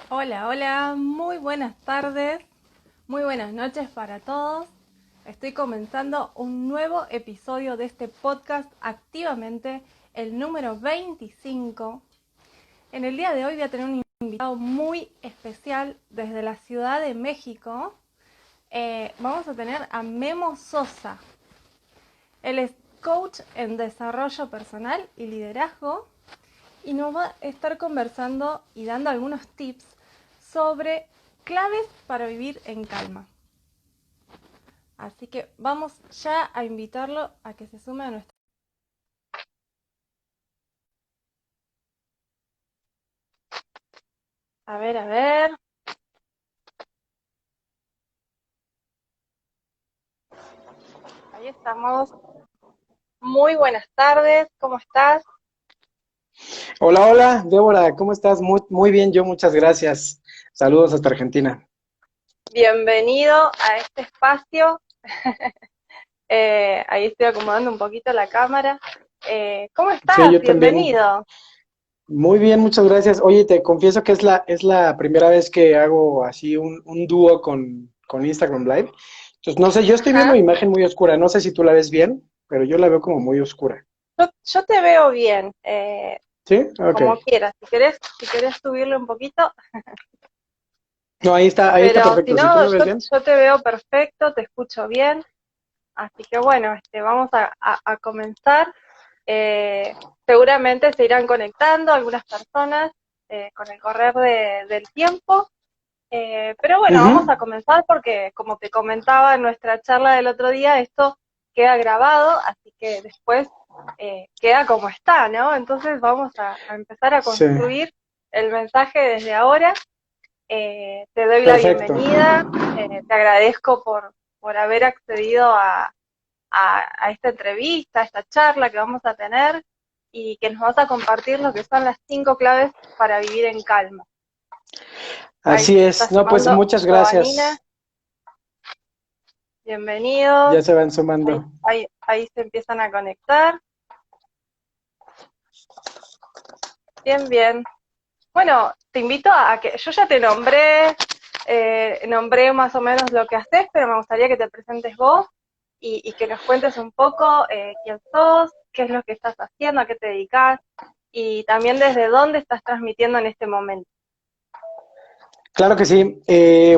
Hola, hola, muy buenas tardes, muy buenas noches para todos. Estoy comenzando un nuevo episodio de este podcast activamente, el número 25. En el día de hoy voy a tener un invitado muy especial desde la Ciudad de México. Vamos a tener a Memo Sosa. Él es coach en desarrollo personal y liderazgo y nos va a estar conversando y dando algunos tips sobre claves para vivir en calma. Así que vamos ya a invitarlo a que se sume a nuestra... A ver, a ver. Ahí estamos. Muy buenas tardes. ¿Cómo estás? Hola, hola, Débora, ¿cómo estás? Muy bien, yo muchas gracias. Saludos hasta Argentina. Bienvenido a este espacio. Ahí estoy acomodando un poquito la cámara. ¿Cómo Sí, estás? yo también. Bienvenido. Muy bien, muchas gracias. Oye, te confieso que es la primera vez que hago así un dúo con Instagram Live. Entonces, no sé, yo estoy viendo Ajá. mi imagen muy oscura. No sé si tú la ves bien, pero yo la veo como muy oscura. Yo te veo bien, ¿Sí? Ok. como quieras. Si querés subirle un poquito. No, ahí está Pero si perfecto. ¿Si tú no, me yo, ves bien? yo te veo perfecto, te escucho bien. Así que bueno, vamos a comenzar. Eh, Seguramente se irán conectando algunas personas con el correr del tiempo. Pero bueno, vamos Ujú. a comenzar porque, como te comentaba en nuestra charla del otro día, esto queda grabado, así que después queda como está, ¿no? Entonces vamos a empezar a Sí, construir el mensaje desde ahora. Te doy la perfecto. bienvenida, te agradezco por haber accedido a esta entrevista, a esta charla que vamos a tener y que nos vas a compartir lo que son las 5 claves para vivir en calma. Ahí Así se está es. No, pues sumando muchas Giovanina, gracias. bienvenidos, Ya se van ahí, sumando. ahí se empiezan a conectar. Bien, bien. Bueno, te invito a que yo ya te nombré más o menos lo que haces, pero me gustaría que te presentes vos y que nos cuentes un poco quién sos, qué es lo que estás haciendo, a qué te dedicas y también desde dónde estás transmitiendo en este momento. Claro que sí.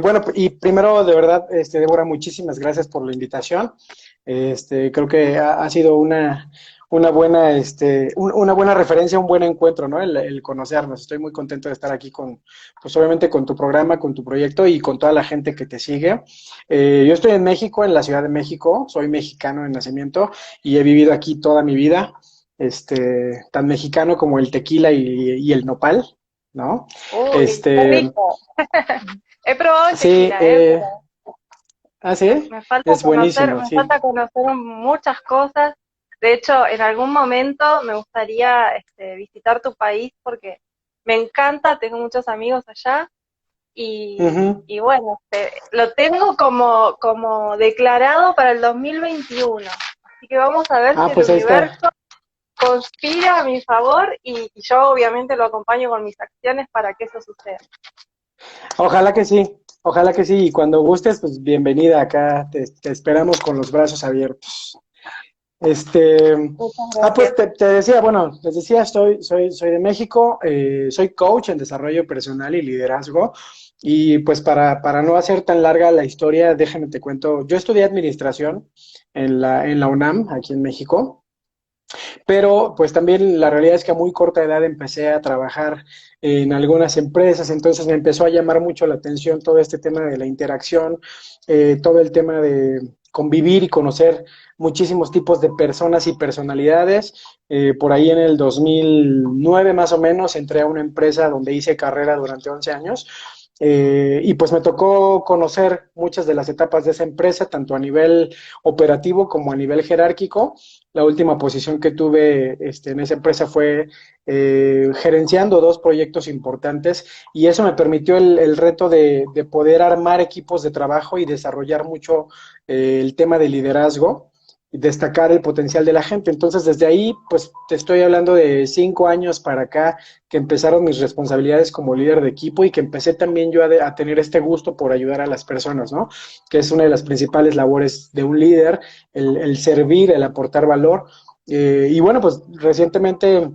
Bueno, y primero, de verdad, Débora, muchísimas gracias por la invitación. Creo que ha sido una buena, una buena referencia, un buen encuentro, ¿no? El conocernos. Estoy muy contento de estar aquí pues obviamente con tu programa, con tu proyecto y con toda la gente que te sigue. Yo estoy en México, en la Ciudad de México. Soy mexicano de nacimiento y he vivido aquí toda mi vida. Tan mexicano como el tequila y el nopal, ¿no? Uy, qué Este, rico. He probado el Sí, tequila, pero sí, me falta es conocer, buenísimo, me sí. falta conocer muchas cosas. De hecho, en algún momento me gustaría visitar tu país porque me encanta, tengo muchos amigos allá Ujú. y bueno, lo tengo como declarado para el 2021. Así que vamos a ver si Ah, el pues ahí universo está. conspira a mi favor y yo obviamente lo acompaño con mis acciones para que eso suceda. Ojalá que sí, ojalá que sí. Y cuando gustes, pues bienvenida acá, te esperamos con los brazos abiertos. Este, Muchas gracias. pues te decía, bueno, les decía, soy de México, soy coach en desarrollo personal y liderazgo. Y pues para no hacer tan larga la historia, déjame te cuento, yo estudié administración en la UNAM, aquí en México. Pero pues también la realidad es que a muy corta edad empecé a trabajar en algunas empresas, entonces me empezó a llamar mucho la atención todo este tema de la interacción, todo el tema de convivir y conocer muchísimos tipos de personas y personalidades. Por ahí en el 2009 más o menos entré a una empresa donde hice carrera durante 11 años. Y pues me tocó conocer muchas de las etapas de esa empresa, tanto a nivel operativo como a nivel jerárquico. La última posición que tuve en esa empresa fue gerenciando dos proyectos importantes y eso me permitió el reto de poder armar equipos de trabajo y desarrollar mucho el tema de liderazgo. destacar el potencial de la gente. Entonces, desde ahí, pues te estoy hablando de 5 años para acá, que empezaron mis responsabilidades como líder de equipo y que empecé también yo a tener este gusto por ayudar a las personas, ¿no? Que es una de las principales labores de un líder, el servir, el aportar valor. Y bueno, pues recientemente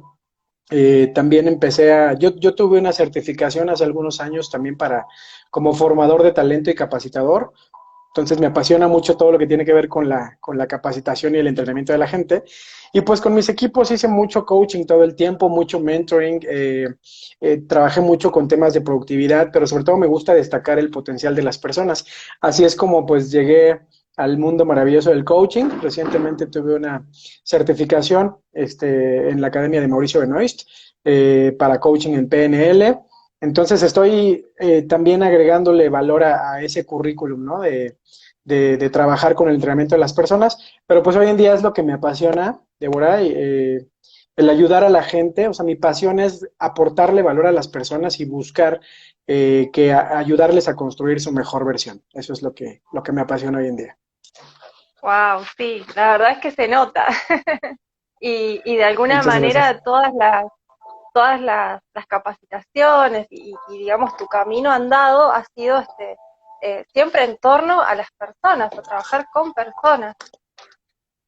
también yo tuve una certificación hace algunos años también como formador de talento y capacitador. Entonces me apasiona mucho todo lo que tiene que ver con la capacitación y el entrenamiento de la gente. Y pues con mis equipos hice mucho coaching todo el tiempo, mucho mentoring, trabajé mucho con temas de productividad, pero sobre todo me gusta destacar el potencial de las personas. Así es como pues llegué al mundo maravilloso del coaching. Recientemente tuve una certificación en la Academia de Mauricio Benoist para coaching en PNL. Entonces estoy también agregándole valor a ese currículum, ¿no? De trabajar con el entrenamiento de las personas, pero pues hoy en día es lo que me apasiona, Débora, el ayudar a la gente. O sea, mi pasión es aportarle valor a las personas y buscar ayudarles a construir su mejor versión. Eso es lo que me apasiona hoy en día. Wow, sí, la verdad es que se nota. Y de alguna Muchas gracias. manera todas las capacitaciones digamos tu camino andado ha sido siempre en torno a las personas, a trabajar con personas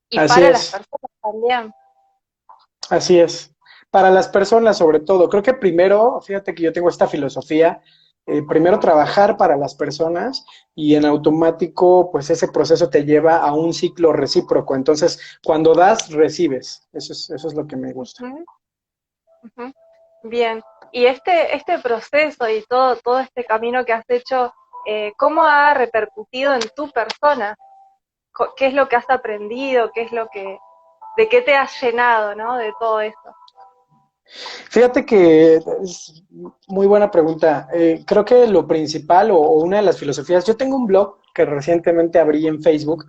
y Así para las es. personas también. Así es. Para las personas, sobre todo, creo que primero, fíjate que yo tengo esta filosofía, primero trabajar para las personas y en automático, pues ese proceso te lleva a un ciclo recíproco. Entonces, cuando das, recibes. Eso es lo que me gusta. Ujú, ujú. Bien, y este proceso y todo este camino que has hecho, ¿cómo ha repercutido en tu persona? ¿Qué es lo que has aprendido? ¿De qué te has llenado, ¿no? De todo eso. Fíjate que es muy buena pregunta. Creo que lo principal o una de las filosofías, yo tengo un blog que recientemente abrí en Facebook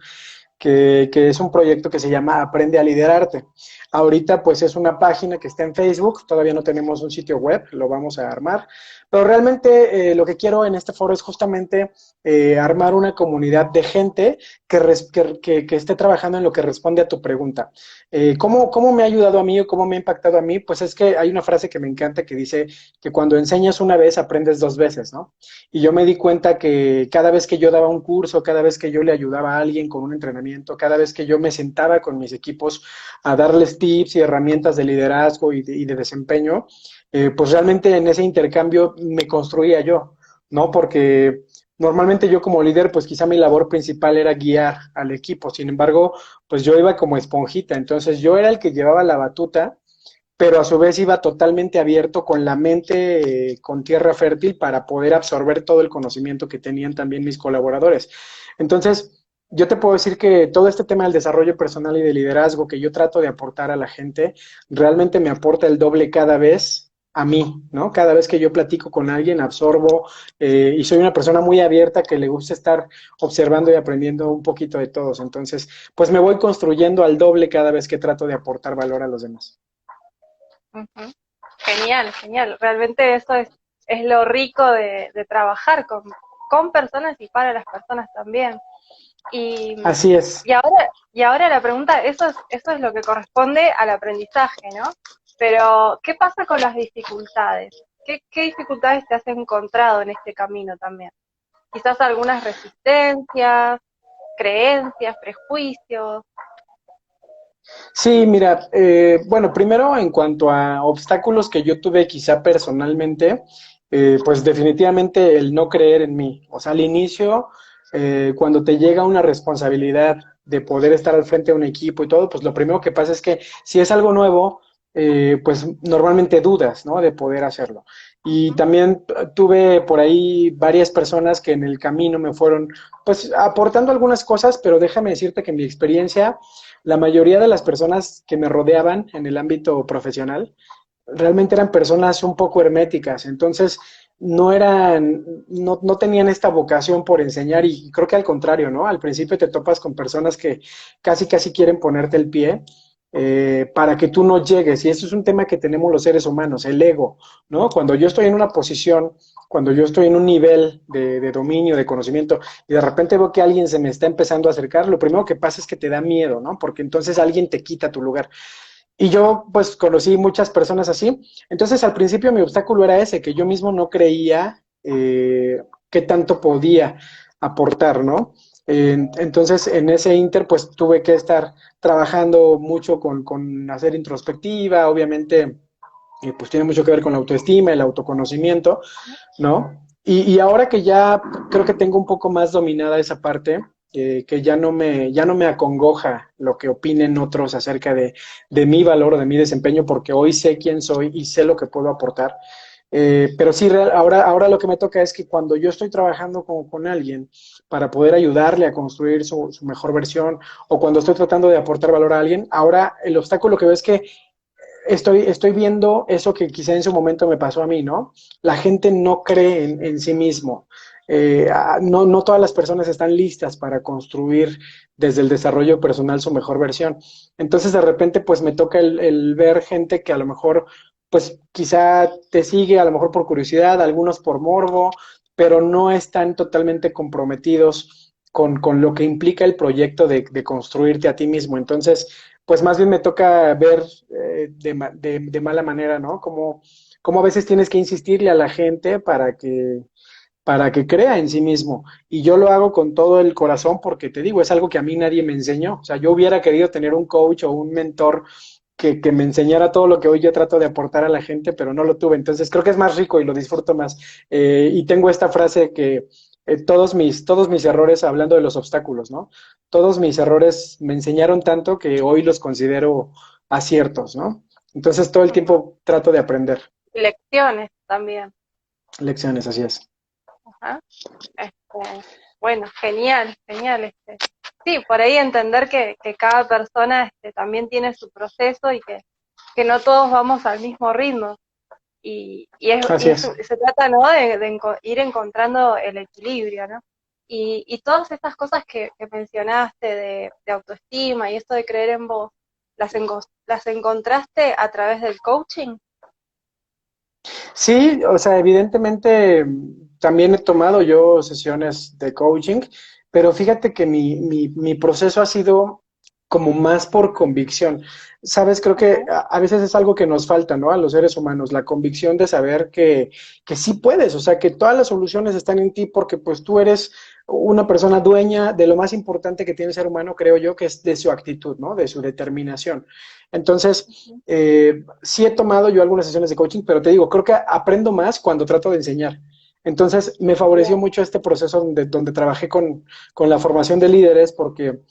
que es un proyecto que se llama Aprende a Liderarte. Ahorita pues es una página que está en Facebook, todavía no tenemos un sitio web, lo vamos a armar, pero realmente lo que quiero en este foro es justamente armar una comunidad de gente que esté trabajando en lo que responde a tu pregunta. ¿Cómo me ha ayudado a mí o cómo me ha impactado a mí? Pues es que hay una frase que me encanta que dice que cuando enseñas una vez, aprendes 2 veces, ¿no? Y yo me di cuenta que cada vez que yo daba un curso, cada vez que yo le ayudaba a alguien con un entrenamiento, cada vez que yo me sentaba con mis equipos a darles tips y herramientas de liderazgo y de desempeño, pues realmente en ese intercambio me construía yo, ¿no? Porque normalmente yo como líder, pues quizá mi labor principal era guiar al equipo. Sin embargo, pues yo iba como esponjita. Entonces yo era el que llevaba la batuta, pero a su vez iba totalmente abierto con la mente, con tierra fértil para poder absorber todo el conocimiento que tenían también mis colaboradores. Entonces, yo te puedo decir que todo este tema del desarrollo personal y de liderazgo que yo trato de aportar a la gente, realmente me aporta el doble cada vez a mí, ¿no? Cada vez que yo platico con alguien, absorbo y soy una persona muy abierta que le gusta estar observando y aprendiendo un poquito de todos. Entonces, pues me voy construyendo al doble cada vez que trato de aportar valor a los demás. Ujú. Genial, genial. Realmente eso es lo rico de trabajar con personas y para las personas también. Y, Así es. y ahora la pregunta, eso es lo que corresponde al aprendizaje, ¿no? Pero, ¿qué pasa con las dificultades? ¿Qué dificultades te has encontrado en este camino también? Quizás algunas resistencias, creencias, prejuicios. Sí, mira, bueno, primero en cuanto a obstáculos que yo tuve quizá personalmente, pues definitivamente el no creer en mí. O sea, al inicio, cuando te llega una responsabilidad de poder estar al frente de un equipo y todo, pues lo primero que pasa es que si es algo nuevo, pues normalmente dudas, ¿no? De poder hacerlo. Y también tuve por ahí varias personas que en el camino me fueron, pues, aportando algunas cosas, pero déjame decirte que mi experiencia la mayoría de las personas que me rodeaban en el ámbito profesional realmente eran personas un poco herméticas, entonces no tenían esta vocación por enseñar y creo que al contrario, ¿no? Al principio te topas con personas que casi quieren ponerte el pie para que tú no llegues. Y eso es un tema que tenemos los seres humanos, el ego, ¿no? Cuando yo estoy en una posición, cuando yo estoy en un nivel de dominio, de conocimiento, y de repente veo que alguien se me está empezando a acercar, lo primero que pasa es que te da miedo, ¿no? Porque entonces alguien te quita tu lugar. Y yo, pues, conocí muchas personas así. Entonces, al principio mi obstáculo era ese, que yo mismo no creía qué tanto podía aportar, ¿no? Entonces, en ese inter, pues, tuve que estar trabajando mucho con hacer introspectiva, obviamente, pues tiene mucho que ver con la autoestima, el autoconocimiento, ¿no? Y ahora que ya creo que tengo un poco más dominada esa parte, que ya no me acongoja lo que opinen otros acerca de mi valor o de mi desempeño, porque hoy sé quién soy y sé lo que puedo aportar. Pero sí, ahora lo que me toca es que cuando yo estoy trabajando con alguien para poder ayudarle a construir su mejor versión, o cuando estoy tratando de aportar valor a alguien, ahora el obstáculo que veo es que estoy viendo eso que quizá en su momento me pasó a mí, ¿no? La gente no cree en sí mismo. No todas las personas están listas para construir desde el desarrollo personal su mejor versión. Entonces, de repente, pues me toca el ver gente que a lo mejor, pues quizá te sigue, a lo mejor por curiosidad, algunos por morbo, pero no están totalmente comprometidos con lo que implica el proyecto de construirte a ti mismo. Entonces, pues más bien me toca ver de mala manera, ¿no? Como a veces tienes que insistirle a la gente para que crea en sí mismo. Y yo lo hago con todo el corazón porque te digo, es algo que a mí nadie me enseñó. O sea, yo hubiera querido tener un coach o un mentor que me enseñara todo lo que hoy yo trato de aportar a la gente, pero no lo tuve. Entonces creo que es más rico y lo disfruto más. Y tengo esta frase que todos mis errores, hablando de los obstáculos, ¿no? Todos mis errores me enseñaron tanto que hoy los considero aciertos, ¿no? Entonces todo el tiempo trato de aprender Lecciones también. lecciones, así es. Ajá. Bueno, genial, genial. Sí, por ahí entender que cada persona también tiene su proceso y que no todos vamos al mismo ritmo. Así es. Se trata, ¿no? Ir encontrando el equilibrio, ¿no? Y todas estas cosas que mencionaste de autoestima y esto de creer en vos, las encontraste a través del coaching? Sí, o sea, evidentemente también he tomado yo sesiones de coaching, pero fíjate que mi proceso ha sido como más por convicción. Sabes, creo que Ajá. a veces es algo que nos falta, ¿no? A los seres humanos, la convicción de saber que sí puedes, o sea, que todas las soluciones están en ti porque pues tú eres una persona dueña de lo más importante que tiene el ser humano, creo yo, que es de su actitud, ¿no? De su determinación. Entonces, Ujú. sí he tomado yo algunas sesiones de coaching, pero te digo, creo que aprendo más cuando trato de enseñar. Entonces, me favoreció Bien. mucho este proceso donde trabajé con la formación de líderes, porque,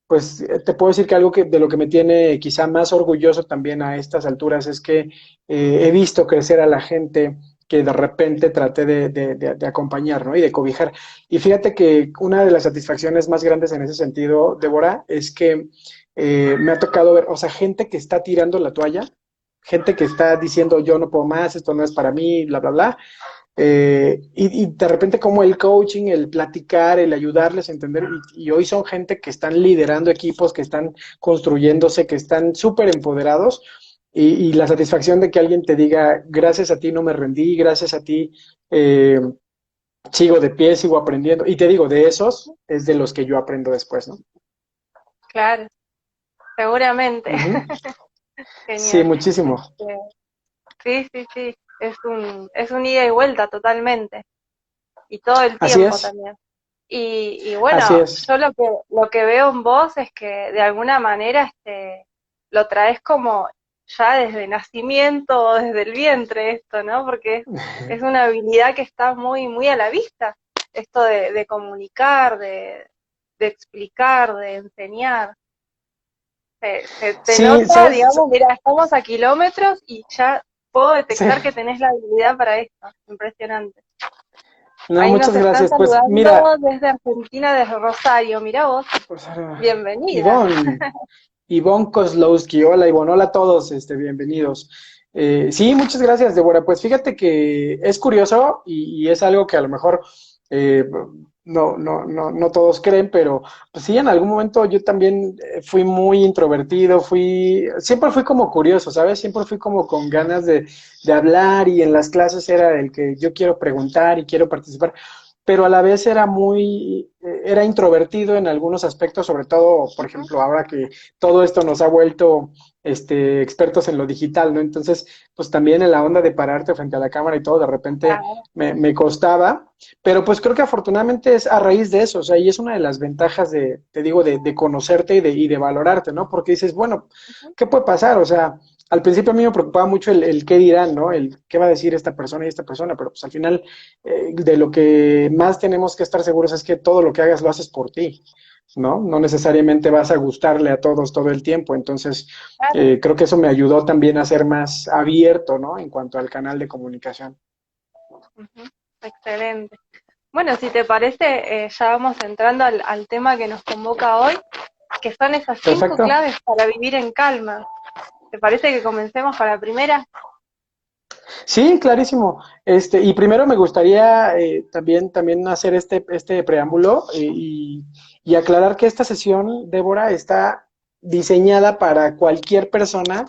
pues, te puedo decir que algo de lo que me tiene quizá más orgulloso también a estas alturas es que he visto crecer a la gente que de repente traté de acompañar, ¿no? Y de cobijar. Y fíjate que una de las satisfacciones más grandes en ese sentido, Débora, es que me ha tocado ver, o sea, gente que está tirando la toalla, gente que está diciendo yo no puedo más, esto no es para mí, bla, bla, bla. Y de repente como el coaching, el platicar, el ayudarles a entender, y hoy son gente que están liderando equipos, que están construyéndose, que están súper empoderados, y la satisfacción de que alguien te diga, gracias a ti no me rendí, gracias a ti eh, sigo de pie, sigo aprendiendo, y te digo, de esos es de los que yo aprendo después, ¿no? Claro, seguramente. Ujú. Sí, Genial. muchísimo. Sí, sí, sí. Es un ida y vuelta totalmente. Y todo el Así tiempo es, también. Y así bueno, es. yo lo que veo en vos es que de alguna manera lo traes como ya desde nacimiento o desde el vientre esto, ¿no? Porque es una habilidad que está muy, muy a la vista. Esto de comunicar, de explicar, de enseñar. Te Sí, nota, ¿sabes? digamos, mira, estamos a kilómetros y ya puedo Sí. detectar que tenés la habilidad para esto. Impresionante. No, Ahí nos muchas están gracias. Pues mira, saludando desde Argentina, desde Rosario. Mira vos, pues, bienvenida. Ivonne Kozlowski, hola Ivonne, hola a todos, bienvenidos. Sí, muchas gracias, Débora. Pues fíjate que es curioso y es algo que a lo mejor eh, no todos creen, pero pues sí, en algún momento yo también fui muy introvertido, siempre fui como curioso, ¿sabes? Siempre fui como con ganas de hablar y en las clases era el que yo quiero preguntar y quiero participar, pero a la vez era introvertido en algunos aspectos, sobre todo, por Ujú. ejemplo, ahora que todo esto nos ha vuelto expertos en lo digital, ¿no? Entonces, pues también en la onda de pararte frente a la cámara y todo, de repente Claro. me costaba, pero pues creo que afortunadamente es a raíz de eso, o sea, y es una de las ventajas te digo, de conocerte y de valorarte, ¿no? Porque dices, bueno, Ujú. ¿qué puede pasar? O sea, al principio a mí me preocupaba mucho el qué dirán, ¿no? El qué va a decir esta persona y esta persona, pero pues al final de lo que más tenemos que estar seguros es que todo lo que hagas lo haces por ti, ¿no? No necesariamente vas a gustarle a todos todo el tiempo, entonces Claro. creo que eso me ayudó también a ser más abierto, ¿no? En cuanto al canal de comunicación. Ujú. Excelente. Bueno, si te parece, ya vamos entrando al tema que nos convoca hoy, que son esas 5 Perfecto. claves para vivir en calma. ¿Te parece que comencemos con la primera? Sí, clarísimo. Y primero me gustaría también hacer este preámbulo y aclarar que esta sesión, Débora, está diseñada para cualquier persona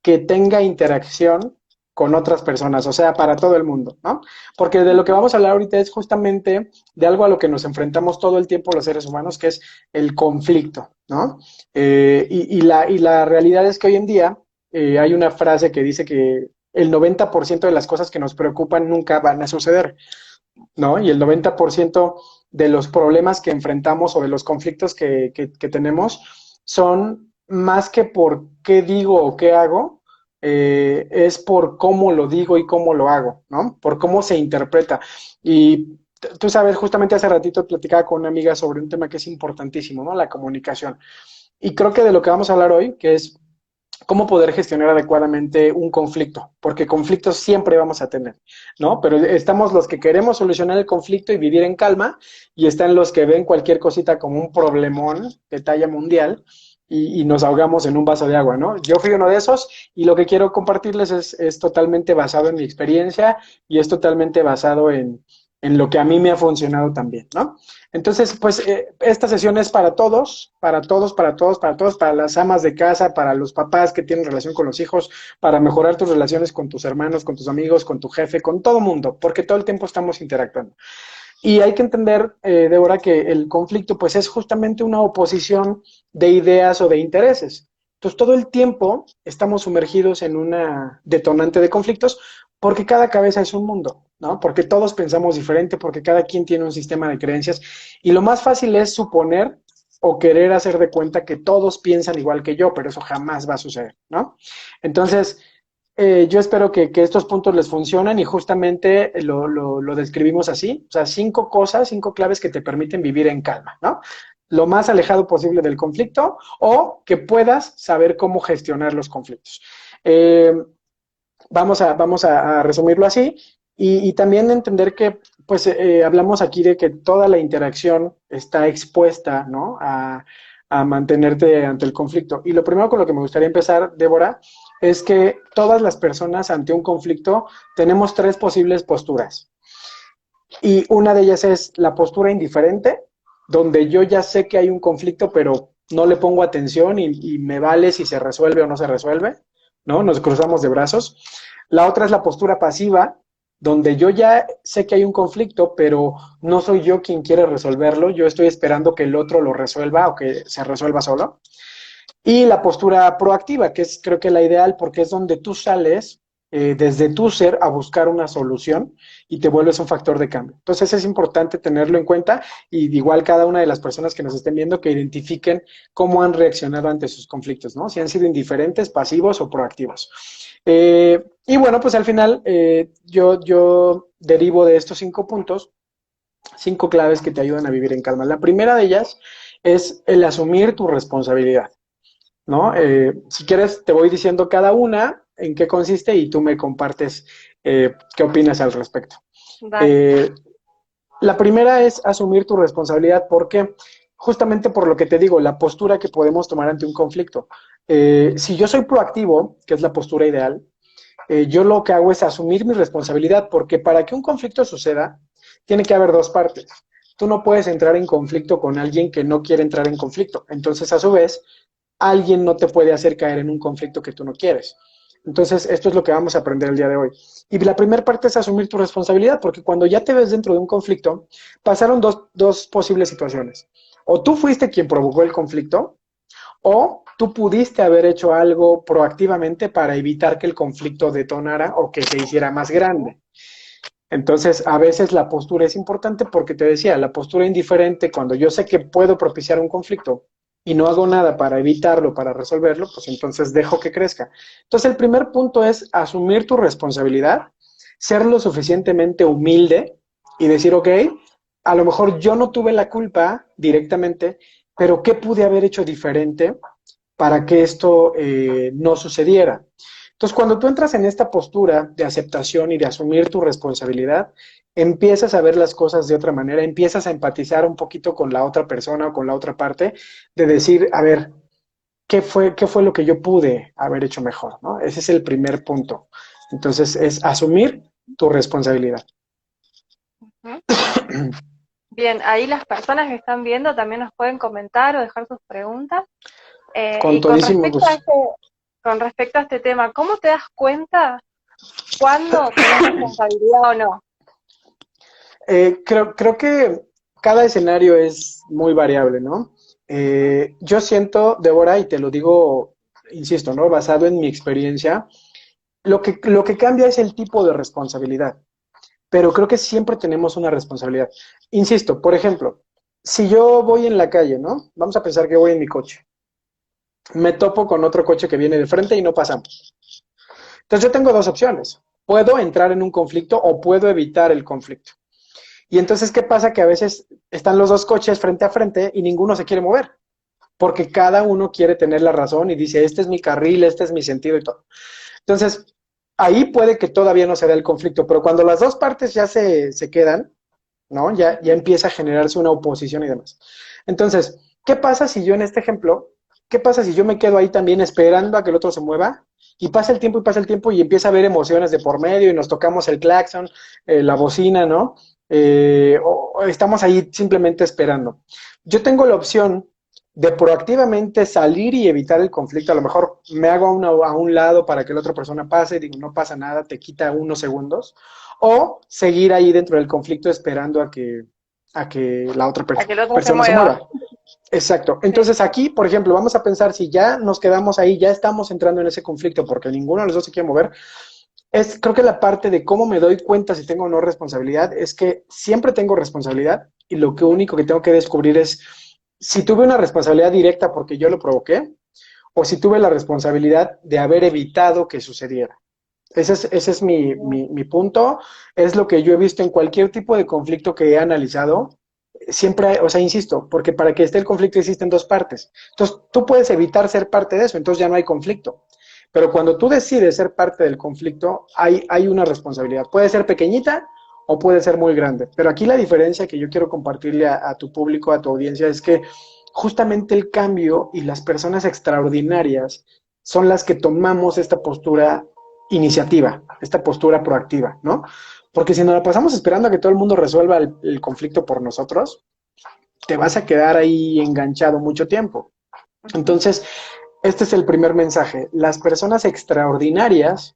que tenga interacción con otras personas, o sea, para todo el mundo, ¿no? Porque de lo que Ujú. vamos a hablar ahorita es justamente de algo a lo que nos enfrentamos todo el tiempo los seres humanos, que es el conflicto, ¿no? Y la realidad es que hoy en día hay una frase que dice que el 90% de las cosas que nos preocupan nunca van a suceder, ¿no? Y el 90% de los problemas que enfrentamos o de los conflictos que tenemos son más que por qué digo o qué hago, es por cómo lo digo y cómo lo hago, ¿no? Por cómo se interpreta. Y tú sabes, justamente hace ratito platicaba con una amiga sobre un tema que es importantísimo, ¿no? La comunicación. Y creo que de lo que vamos a hablar hoy, que es cómo poder gestionar adecuadamente un conflicto, porque conflictos siempre vamos a tener, ¿no? Pero estamos los que queremos solucionar el conflicto y vivir en calma, y están los que ven cualquier cosita como un problemón de talla mundial y nos ahogamos en un vaso de agua, ¿no? Yo fui uno de esos y lo que quiero compartirles es totalmente basado en mi experiencia y es totalmente basado en lo que a mí me ha funcionado también, ¿no? Entonces, pues esta sesión es para todos, para todos, para todos, para todos, para las amas de casa, para los papás que tienen relación con los hijos, para mejorar tus relaciones con tus hermanos, con tus amigos, con tu jefe, con todo mundo, porque todo el tiempo estamos interactuando. Y hay que entender, Débora, que el conflicto pues es justamente una oposición de ideas o de intereses. Entonces, todo el tiempo estamos sumergidos en una detonante de conflictos porque cada cabeza es un mundo, ¿no? Porque todos pensamos diferente, porque cada quien tiene un sistema de creencias y lo más fácil es suponer o querer hacer de cuenta que todos piensan igual que yo, pero eso jamás va a suceder, ¿no? Entonces, yo espero que estos puntos les funcionen y justamente lo describimos así, o sea, 5 cosas, 5 claves que te permiten vivir en calma, ¿no? Lo más alejado posible del conflicto o que puedas saber cómo gestionar los conflictos. Eh, vamos a resumirlo así y también entender que, pues, hablamos aquí de que toda la interacción está expuesta, ¿no? A mantenerte ante el conflicto. Y lo primero con lo que me gustaría empezar, Débora, es que todas las personas ante un conflicto tenemos 3 posibles posturas. Y una de ellas es la postura indiferente, donde yo ya sé que hay un conflicto, pero no le pongo atención y me vale si se resuelve o no se resuelve, ¿no? Nos cruzamos de brazos. La otra es la postura pasiva, donde yo ya sé que hay un conflicto, pero no soy yo quien quiere resolverlo, yo estoy esperando que el otro lo resuelva o que se resuelva solo. Y la postura proactiva, que es creo que la ideal porque es donde tú sales desde tu ser a buscar una solución y te vuelves un factor de cambio. Entonces es importante tenerlo en cuenta y igual cada una de las personas que nos estén viendo que identifiquen cómo han reaccionado ante sus conflictos, ¿no? Si han sido indiferentes, pasivos o proactivos. Y bueno, pues al final yo derivo de estos 5 puntos, 5 claves que te ayudan a vivir en calma. La primera de ellas es el asumir tu responsabilidad. ¿No? Si quieres, te voy diciendo cada una en qué consiste y tú me compartes qué opinas al respecto. Dale. Eh, la primera es asumir tu responsabilidad porque justamente por lo que te digo, la postura que podemos tomar ante un conflicto. Si yo soy proactivo, que es la postura ideal, yo lo que hago es asumir mi responsabilidad porque para que un conflicto suceda, tiene que haber 2 partes. tú no puedes entrar en conflicto con alguien que no quiere entrar en conflicto. Entonces, a su vez, alguien no te puede hacer caer en un conflicto que tú no quieres. Entonces, esto es lo que vamos a aprender el día de hoy. Y la primera parte es asumir tu responsabilidad, porque cuando ya te ves dentro de un conflicto, pasaron dos posibles situaciones. O tú fuiste quien provocó el conflicto, o tú pudiste haber hecho algo proactivamente para evitar que el conflicto detonara o que se hiciera más grande. Entonces, a veces la postura es importante porque te decía, la postura indiferente, cuando yo sé que puedo propiciar un conflicto y no hago nada para evitarlo, para resolverlo, pues entonces dejo que crezca. Entonces, el primer punto es asumir tu responsabilidad, ser lo suficientemente humilde y decir, ok, a lo mejor yo no tuve la culpa directamente, pero ¿qué pude haber hecho diferente para que esto no sucediera? Entonces, cuando tú entras en esta postura de aceptación y de asumir tu responsabilidad, empiezas a ver las cosas de otra manera, empiezas a empatizar un poquito con la otra persona o con la otra parte, de decir, a ver, qué fue lo que yo pude haber hecho mejor? ¿No? Ese es el primer punto. Entonces, es asumir tu responsabilidad. Ujú. Bien, ahí las personas que están viendo también nos pueden comentar o dejar sus preguntas. Con Y con todísimo respecto a gusto. este tema, ¿cómo te das cuenta cuándo tenés responsabilidad o no? Creo que cada escenario es muy variable, ¿no? Yo siento, Débora, y te lo digo, insisto, ¿no? Basado en mi experiencia, lo que cambia es el tipo de responsabilidad, pero creo que siempre tenemos una responsabilidad. Insisto, por ejemplo, si yo voy en la calle, ¿no? Vamos a pensar que voy en mi coche. Me topo con otro coche que viene de frente y no pasamos. Entonces yo tengo dos opciones. Puedo entrar en un conflicto o puedo evitar el conflicto. Y entonces, ¿qué pasa? Que a veces están los dos coches frente a frente y ninguno se quiere mover, porque cada uno quiere tener la razón y dice, este es mi carril, este es mi sentido y todo. Entonces, ahí puede que todavía no se dé el conflicto, pero cuando las dos partes ya se quedan, ¿no? Ya empieza a generarse una oposición y demás. Entonces, ¿qué pasa si yo en este ejemplo, qué pasa si yo me quedo ahí también esperando a que el otro se mueva? Y pasa el tiempo y pasa el tiempo y empieza a haber emociones de por medio y nos tocamos el claxon, la bocina, ¿no? O estamos ahí simplemente esperando. Yo tengo la opción de proactivamente salir y evitar el conflicto. A lo mejor me hago a un lado para que la otra persona pase, digo, no pasa nada, te quita unos segundos o seguir ahí dentro del conflicto esperando a que la otra A que el otro se persona se mueva. mueva. Exacto. Sí. Entonces aquí, por ejemplo, vamos a pensar si ya nos quedamos ahí, ya estamos entrando en ese conflicto porque ninguno de los dos se quiere mover. Creo que la parte de cómo me doy cuenta si tengo o no responsabilidad es que siempre tengo responsabilidad y lo que único que tengo que descubrir es si tuve una responsabilidad directa porque yo lo provoqué o si tuve la responsabilidad de haber evitado que sucediera. Ese es mi punto. Es lo que yo he visto en cualquier tipo de conflicto que he analizado. Siempre, o sea, insisto, porque para que esté el conflicto existen dos partes. Entonces, tú puedes evitar ser parte de eso, entonces ya no hay conflicto. Pero cuando tú decides ser parte del conflicto, hay una responsabilidad. Puede ser pequeñita o puede ser muy grande. Pero aquí la diferencia que yo quiero compartirle a tu público, a tu audiencia, es que justamente el cambio y las personas extraordinarias son las que tomamos esta postura iniciativa, esta postura proactiva, ¿no? Porque si nos la pasamos esperando a que todo el mundo resuelva el conflicto por nosotros, te vas a quedar ahí enganchado mucho tiempo. Ujú. Entonces, este es el primer mensaje. Las personas extraordinarias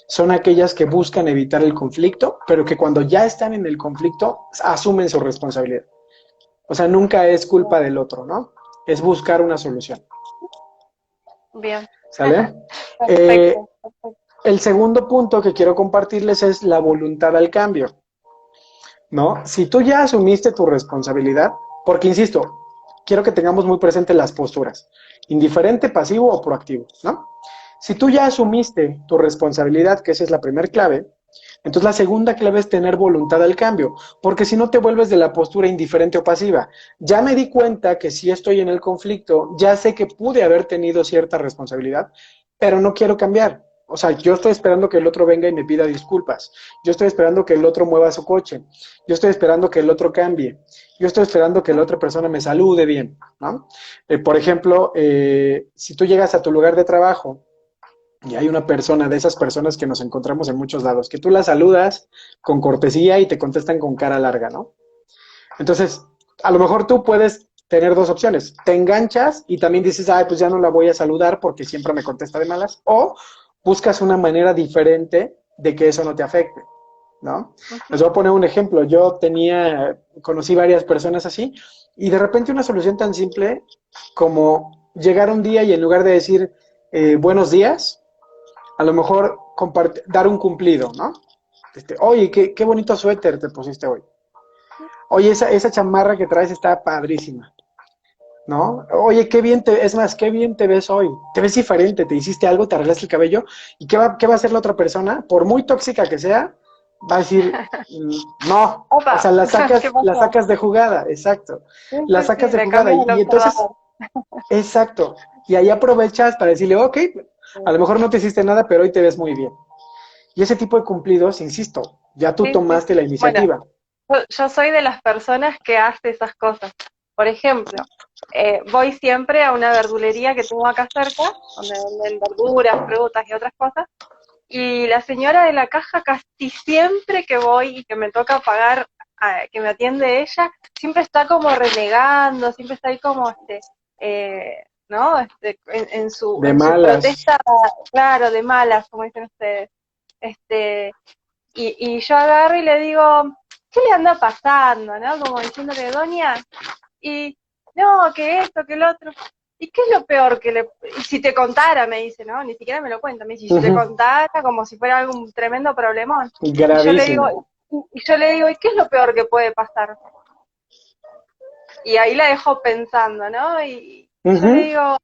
son aquellas que buscan evitar el conflicto, pero que cuando ya están en el conflicto asumen su responsabilidad. O sea, nunca es culpa del otro, ¿no? Es buscar una solución. Bien. ¿Sale? Eh, Perfecto, perfecto. el segundo punto que quiero compartirles es la voluntad al cambio, ¿no? Si tú ya asumiste tu responsabilidad, porque insisto, quiero que tengamos muy presente las posturas, indiferente, pasivo o proactivo, ¿no? Si tú ya asumiste tu responsabilidad, que esa es la primera clave, entonces la segunda clave es tener voluntad al cambio, porque si no te vuelves de la postura indiferente o pasiva. Ya me di cuenta que si estoy en el conflicto, ya sé que pude haber tenido cierta responsabilidad, pero no quiero cambiar. O sea, yo estoy esperando que el otro venga y me pida disculpas. Yo estoy esperando que el otro mueva su coche. Yo estoy esperando que el otro cambie. Yo estoy esperando que la otra persona me salude bien, ¿no? Por ejemplo, si tú llegas a tu lugar de trabajo y hay una persona de esas personas que nos encontramos en muchos lados, que tú la saludas con cortesía y te contestan con cara larga, ¿no? Entonces, a lo mejor tú puedes tener dos opciones. Te enganchas y también dices, ay, pues ya no la voy a saludar porque siempre me contesta de malas. O buscas una manera diferente de que eso no te afecte, ¿no? Les Ujú. voy a poner un ejemplo. Conocí varias personas así y de repente una solución tan simple como llegar un día y en lugar de decir buenos días, a lo mejor dar un cumplido, ¿no? Oye, qué bonito suéter te pusiste hoy. Oye, esa chamarra que traes está padrísima, ¿no? Oye, es más, qué bien te ves hoy. Te ves diferente, te hiciste algo, te arreglaste el cabello. ¿Y qué va a hacer la otra persona? Por muy tóxica que sea, va a decir, no. O Opa, sea, la ¿qué sacas, la pasó? sacas de jugada, exacto. Sí, La sí, sí, sacas de le jugada cambias el y entonces, observador. exacto. Y ahí aprovechas para decirle, ok, a lo mejor no te hiciste nada, pero hoy te ves muy bien. Y ese tipo de cumplidos, insisto, ya tú Sí, sí, tomaste sí. la Bueno, iniciativa. yo soy de las personas que hace esas cosas. Por ejemplo, voy siempre a una verdulería que tengo acá cerca, donde venden verduras, frutas y otras cosas, y la señora de la caja casi siempre que voy y que me toca pagar, que me atiende ella, siempre está como renegando, siempre está ahí como, ¿no? De En su malas. protesta, claro, de malas, como dicen ustedes. Este, y yo agarro y le digo, ¿qué le anda pasando? ¿No? Como diciéndole, doña, y no, que esto, que el otro. ¿Y qué es lo peor que le... Y si te contara, me dice, ¿no? Ni siquiera me lo cuenta, me dice, si te Ujú. contara, como si fuera algún tremendo problemón. Y yo le digo, Gravísimo. ¿y qué es lo peor que puede pasar? Y ahí la dejo pensando, ¿no? Y yo le Ujú. digo,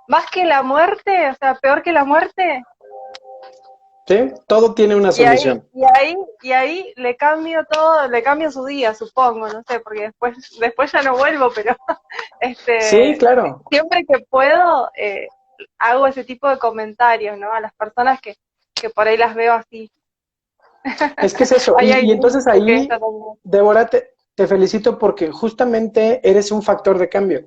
más que la muerte, o sea, peor que la muerte. ¿Sí? Todo tiene una Y ahí, solución. y ahí, y ahí le cambio todo, le cambio su día, supongo, no sé, porque después ya no vuelvo, pero Sí, este, claro. siempre que puedo, hago ese tipo de comentarios, ¿no? A las personas que por ahí las veo así. Es que es eso. Ay, Y Aileen, entonces creo que ahí, esta también. Débora, te felicito porque justamente eres un factor de cambio.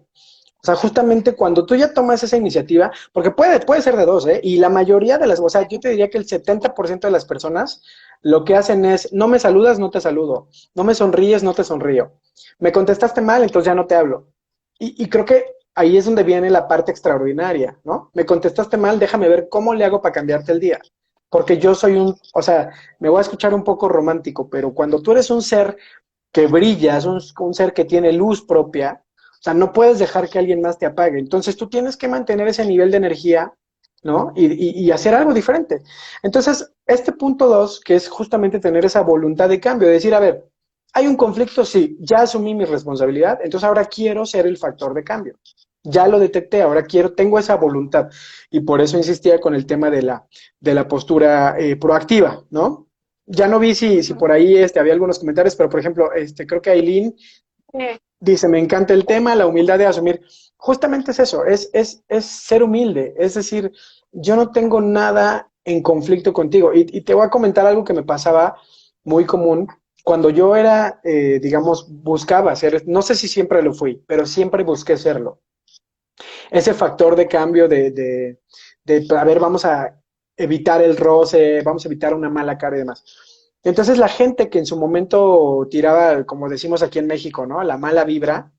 O sea, justamente cuando tú ya tomas esa iniciativa, porque puede ser de dos, ¿eh? Y la mayoría de o sea, yo te diría que el 70% de las personas lo que hacen es, no me saludas, no te saludo. No me sonríes, no te sonrío. Me contestaste mal, entonces ya no te hablo. Y creo que ahí es donde viene la parte extraordinaria, ¿no? Me contestaste mal, déjame ver cómo le hago para cambiarte el día. Porque yo soy o sea, me voy a escuchar un poco romántico, pero cuando tú eres un ser que brilla, es un ser que tiene luz propia, o sea, no puedes dejar que alguien más te apague. Entonces tú tienes que mantener ese nivel de energía, ¿no? Y hacer algo diferente. Entonces, este punto dos, que es justamente tener esa voluntad de cambio, de decir, a ver, hay un conflicto, sí, ya asumí mi responsabilidad, entonces ahora quiero ser el factor de cambio. Ya lo detecté, ahora tengo esa voluntad. Y por eso insistía con el tema de la postura proactiva, ¿no? Ya no vi si por ahí había algunos comentarios, pero por ejemplo, creo que Aileen Sí, dice, me encanta el tema, la humildad de asumir. Justamente es eso, es ser humilde, es decir, yo no tengo nada en conflicto contigo. Y te voy a comentar algo que me pasaba muy común. Cuando yo era, digamos, buscaba ser, no sé si siempre lo fui, pero siempre busqué serlo. Ese factor de cambio a ver, vamos a evitar el roce, vamos a evitar una mala cara y demás. Entonces la gente que en su momento tiraba, como decimos aquí en México, ¿no? La mala vibra.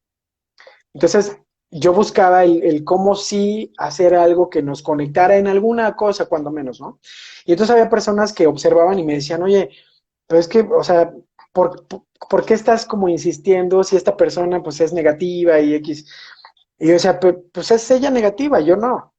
Entonces yo buscaba el cómo sí hacer algo que nos conectara en alguna cosa, cuando menos, ¿no? Y entonces había personas que observaban y me decían, oye, pero es que, o sea, ¿por qué estás como insistiendo si esta persona pues es negativa y X? Y yo decía, pues es ella negativa, yo no.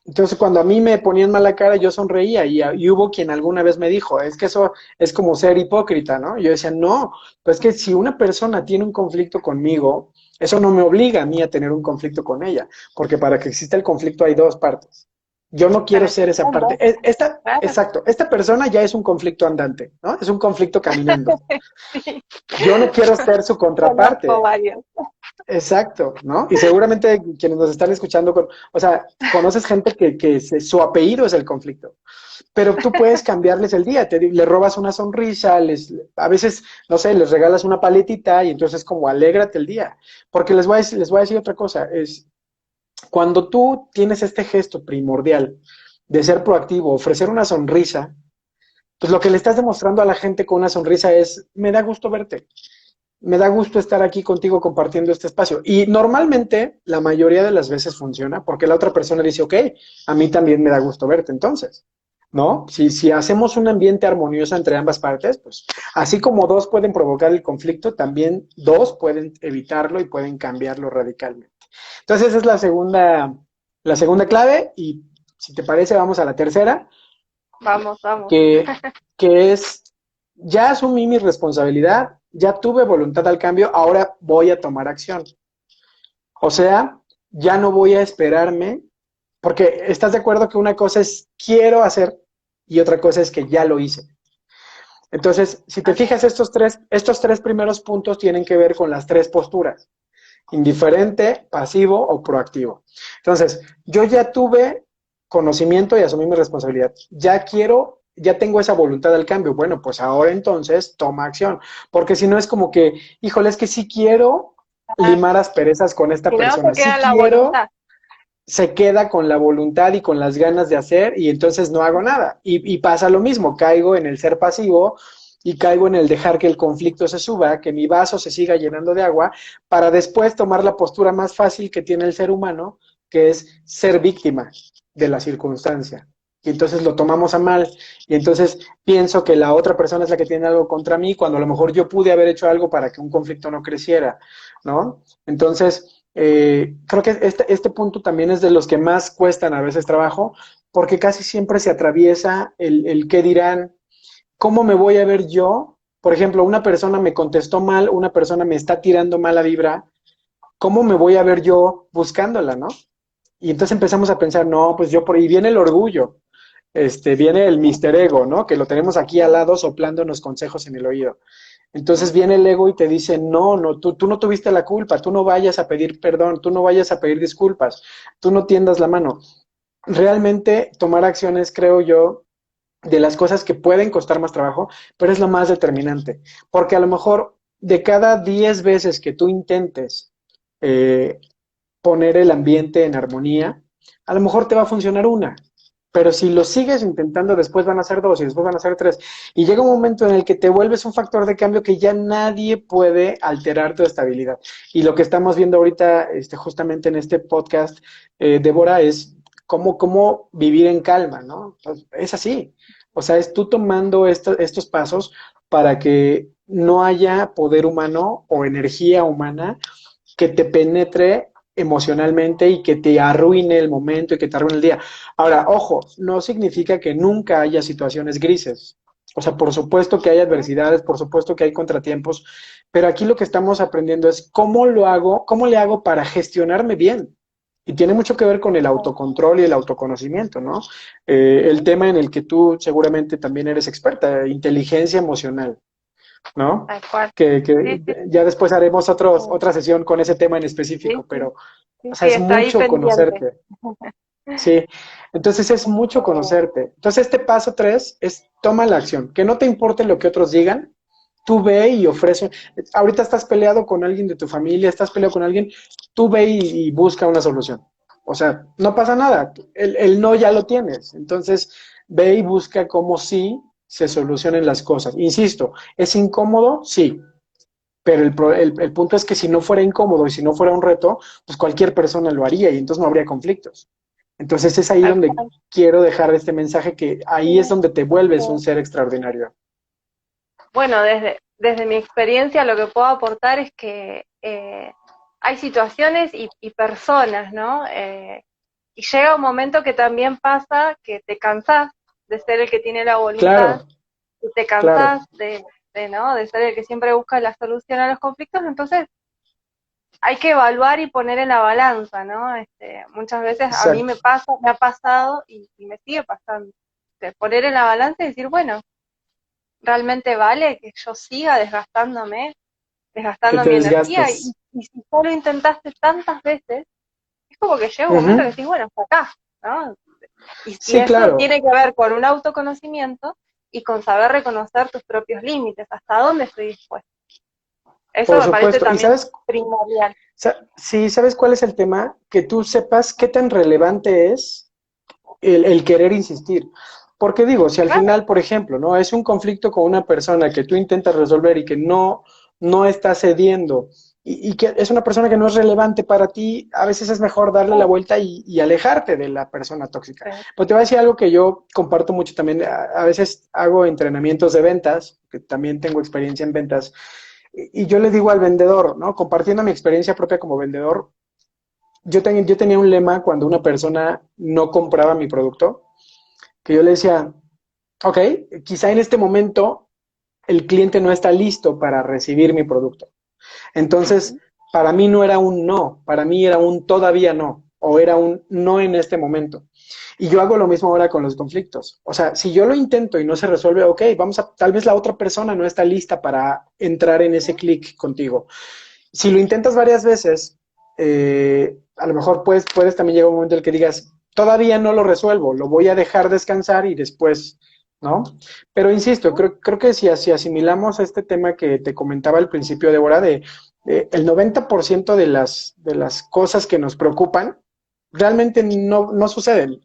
Entonces, cuando a mí me ponían mala cara, yo sonreía y hubo quien alguna vez me dijo, es que eso es como ser hipócrita, ¿no? Y yo decía, no, pues que si una persona tiene un conflicto conmigo, eso no me obliga a mí a tener un conflicto con ella, porque para que exista el conflicto hay dos partes. Yo no quiero para que ser esa sean parte. dos, claro. Exacto, esta persona ya es un conflicto andante, ¿no? Es un conflicto caminando. Sí, Yo no quiero ser su conozco contraparte. varios. Exacto, ¿no? Y seguramente quienes nos están escuchando, o sea, conoces gente que su apellido es el conflicto, pero tú puedes cambiarles el día, le robas una sonrisa, a veces, no sé, les regalas una paletita y entonces como alégrate el día, porque les voy a decir otra cosa, es cuando tú tienes este gesto primordial de ser proactivo, ofrecer una sonrisa, pues lo que le estás demostrando a la gente con una sonrisa es, me da gusto verte, me da gusto estar aquí contigo compartiendo este espacio. Y normalmente, la mayoría de las veces funciona porque la otra persona dice, ok, a mí también me da gusto verte entonces, ¿no? Si hacemos un ambiente armonioso entre ambas partes, pues así como dos pueden provocar el conflicto, también dos pueden evitarlo y pueden cambiarlo radicalmente. Entonces, esa es la segunda clave y si te parece, vamos a la tercera, Vamos, vamos. que, que es, ya asumí mi responsabilidad, ya tuve voluntad al cambio, ahora voy a tomar acción. O sea, ya no voy a esperarme, porque estás de acuerdo que una cosa es quiero hacer y otra cosa es que ya lo hice. Entonces, si te fijas, estos tres primeros puntos tienen que ver con las tres posturas, indiferente, pasivo o proactivo. Entonces, yo ya tuve conocimiento y asumí mi responsabilidad. Ya tengo esa voluntad al cambio. Bueno, pues ahora entonces toma acción. Porque si no es como que, híjole, es que sí quiero limar asperezas con esta Si no, persona. se Sí queda la quiero, voluntad. se queda con la voluntad y con las ganas de hacer y entonces no hago nada. Y pasa lo mismo, caigo en el ser pasivo y caigo en el dejar que el conflicto se suba, que mi vaso se siga llenando de agua, para después tomar la postura más fácil que tiene el ser humano, que es ser víctima de la circunstancia. Y entonces lo tomamos a mal. Y entonces pienso que la otra persona es la que tiene algo contra mí, cuando a lo mejor yo pude haber hecho algo para que un conflicto no creciera, ¿no? Entonces, creo que este punto también es de los que más cuestan a veces trabajo, porque casi siempre se atraviesa el qué dirán, cómo me voy a ver yo. Por ejemplo, una persona me contestó mal, una persona me está tirando mala vibra, ¿cómo me voy a ver yo buscándola, no? Y entonces empezamos a pensar, no, pues yo por ahí viene el orgullo, viene el mister ego, ¿no? Que lo tenemos aquí al lado soplándonos consejos en el oído. Entonces viene el ego y te dice, no, no, tú no tuviste la culpa, tú no vayas a pedir perdón, tú no vayas a pedir disculpas, tú no tiendas la mano. Realmente tomar acciones, creo yo, de las cosas que pueden costar más trabajo, pero es lo más determinante. Porque a lo mejor de cada 10 veces que tú intentes eh, poner el ambiente en armonía, a lo mejor te va a funcionar una, pero si lo sigues intentando, después van a ser dos y después van a ser tres. Y llega un momento en el que te vuelves un factor de cambio que ya nadie puede alterar tu estabilidad. Y lo que estamos viendo ahorita, justamente en este podcast, Débora, es cómo vivir en calma, ¿no? Pues, es así. O sea, es tú tomando estos pasos para que no haya poder humano o energía humana que te penetre emocionalmente y que te arruine el momento y que te arruine el día. Ahora, ojo, no significa que nunca haya situaciones grises. O sea, por supuesto que hay adversidades, por supuesto que hay contratiempos, pero aquí lo que estamos aprendiendo es cómo lo hago, cómo le hago para gestionarme bien. Y tiene mucho que ver con el autocontrol y el autoconocimiento, ¿no? El tema en el que tú seguramente también eres experta, inteligencia emocional, ¿no? Tal cual. Que Sí, sí, ya después haremos sí, otra sesión con ese tema en sí, específico, sí, pero, sí, o sea, sí, es está ahí mucho pendiente. conocerte, ¿sí? Entonces es mucho conocerte. Entonces este paso tres es toma la acción, que no te importe lo que otros digan, tú ve y ofrece. Ahorita estás peleado con alguien de tu familia, estás peleado con alguien, tú ve y busca una solución. O sea, no pasa nada, el no ya lo tienes. Entonces ve y busca cómo sí se solucionen las cosas. Insisto, ¿es incómodo? Sí, pero el punto es que si no fuera incómodo y si no fuera un reto, pues cualquier persona lo haría y entonces no habría conflictos. Entonces es ahí Tal donde cual. quiero dejar este mensaje que ahí es Sí, donde te vuelves un sí. ser extraordinario. Bueno, desde mi experiencia lo que puedo aportar es que hay situaciones y personas, ¿no? Y llega un momento que también pasa que te cansás de ser el que tiene la voluntad, Claro, y te claro, cansás ¿no? De ser el que siempre busca la solución a los conflictos, entonces hay que evaluar y poner en la balanza, ¿no? Muchas veces a mí exacto. me ha pasado y me sigue pasando. De poner en la balanza y decir, bueno, ¿realmente vale que yo siga Que desgastando te mi energía? desgastes. Y si solo intentaste tantas veces, es como que llega un momento que Ujú. decís, bueno, hasta acá, ¿no? Y Sí, eso claro, tiene que ver con un autoconocimiento y con saber reconocer tus propios límites, hasta dónde estoy dispuesto. Eso por me parece supuesto. ¿Y también sabes? primordial. Sí, ¿sabes cuál es el tema? Que tú sepas qué tan relevante es el querer insistir. Porque digo, si al Claro, final, por ejemplo, ¿no? Es un conflicto con una persona que tú intentas resolver y que no está cediendo y que es una persona que no es relevante para ti, a veces es mejor darle la vuelta y alejarte de la persona tóxica. Sí. Pero te voy a decir algo que yo comparto mucho también. A veces hago entrenamientos de ventas, que también tengo experiencia en ventas, y yo le digo al vendedor, ¿no? Compartiendo mi experiencia propia como vendedor, yo tenía un lema cuando una persona no compraba mi producto, que yo le decía, ok, quizá en este momento el cliente no está listo para recibir mi producto. Entonces, Ujú. para mí no era un no, para mí era un todavía no, o era un no en este momento. Y yo hago lo mismo ahora con los conflictos. O sea, si yo lo intento y no se resuelve, ok, tal vez la otra persona no está lista para entrar en ese clic contigo. Si lo intentas varias veces, a lo mejor puedes también llegar un momento en el que digas, todavía no lo resuelvo, lo voy a dejar descansar y después, ¿no? Pero insisto, creo que si asimilamos este tema que te comentaba al principio, Débora, el 90% de las cosas que nos preocupan realmente no suceden.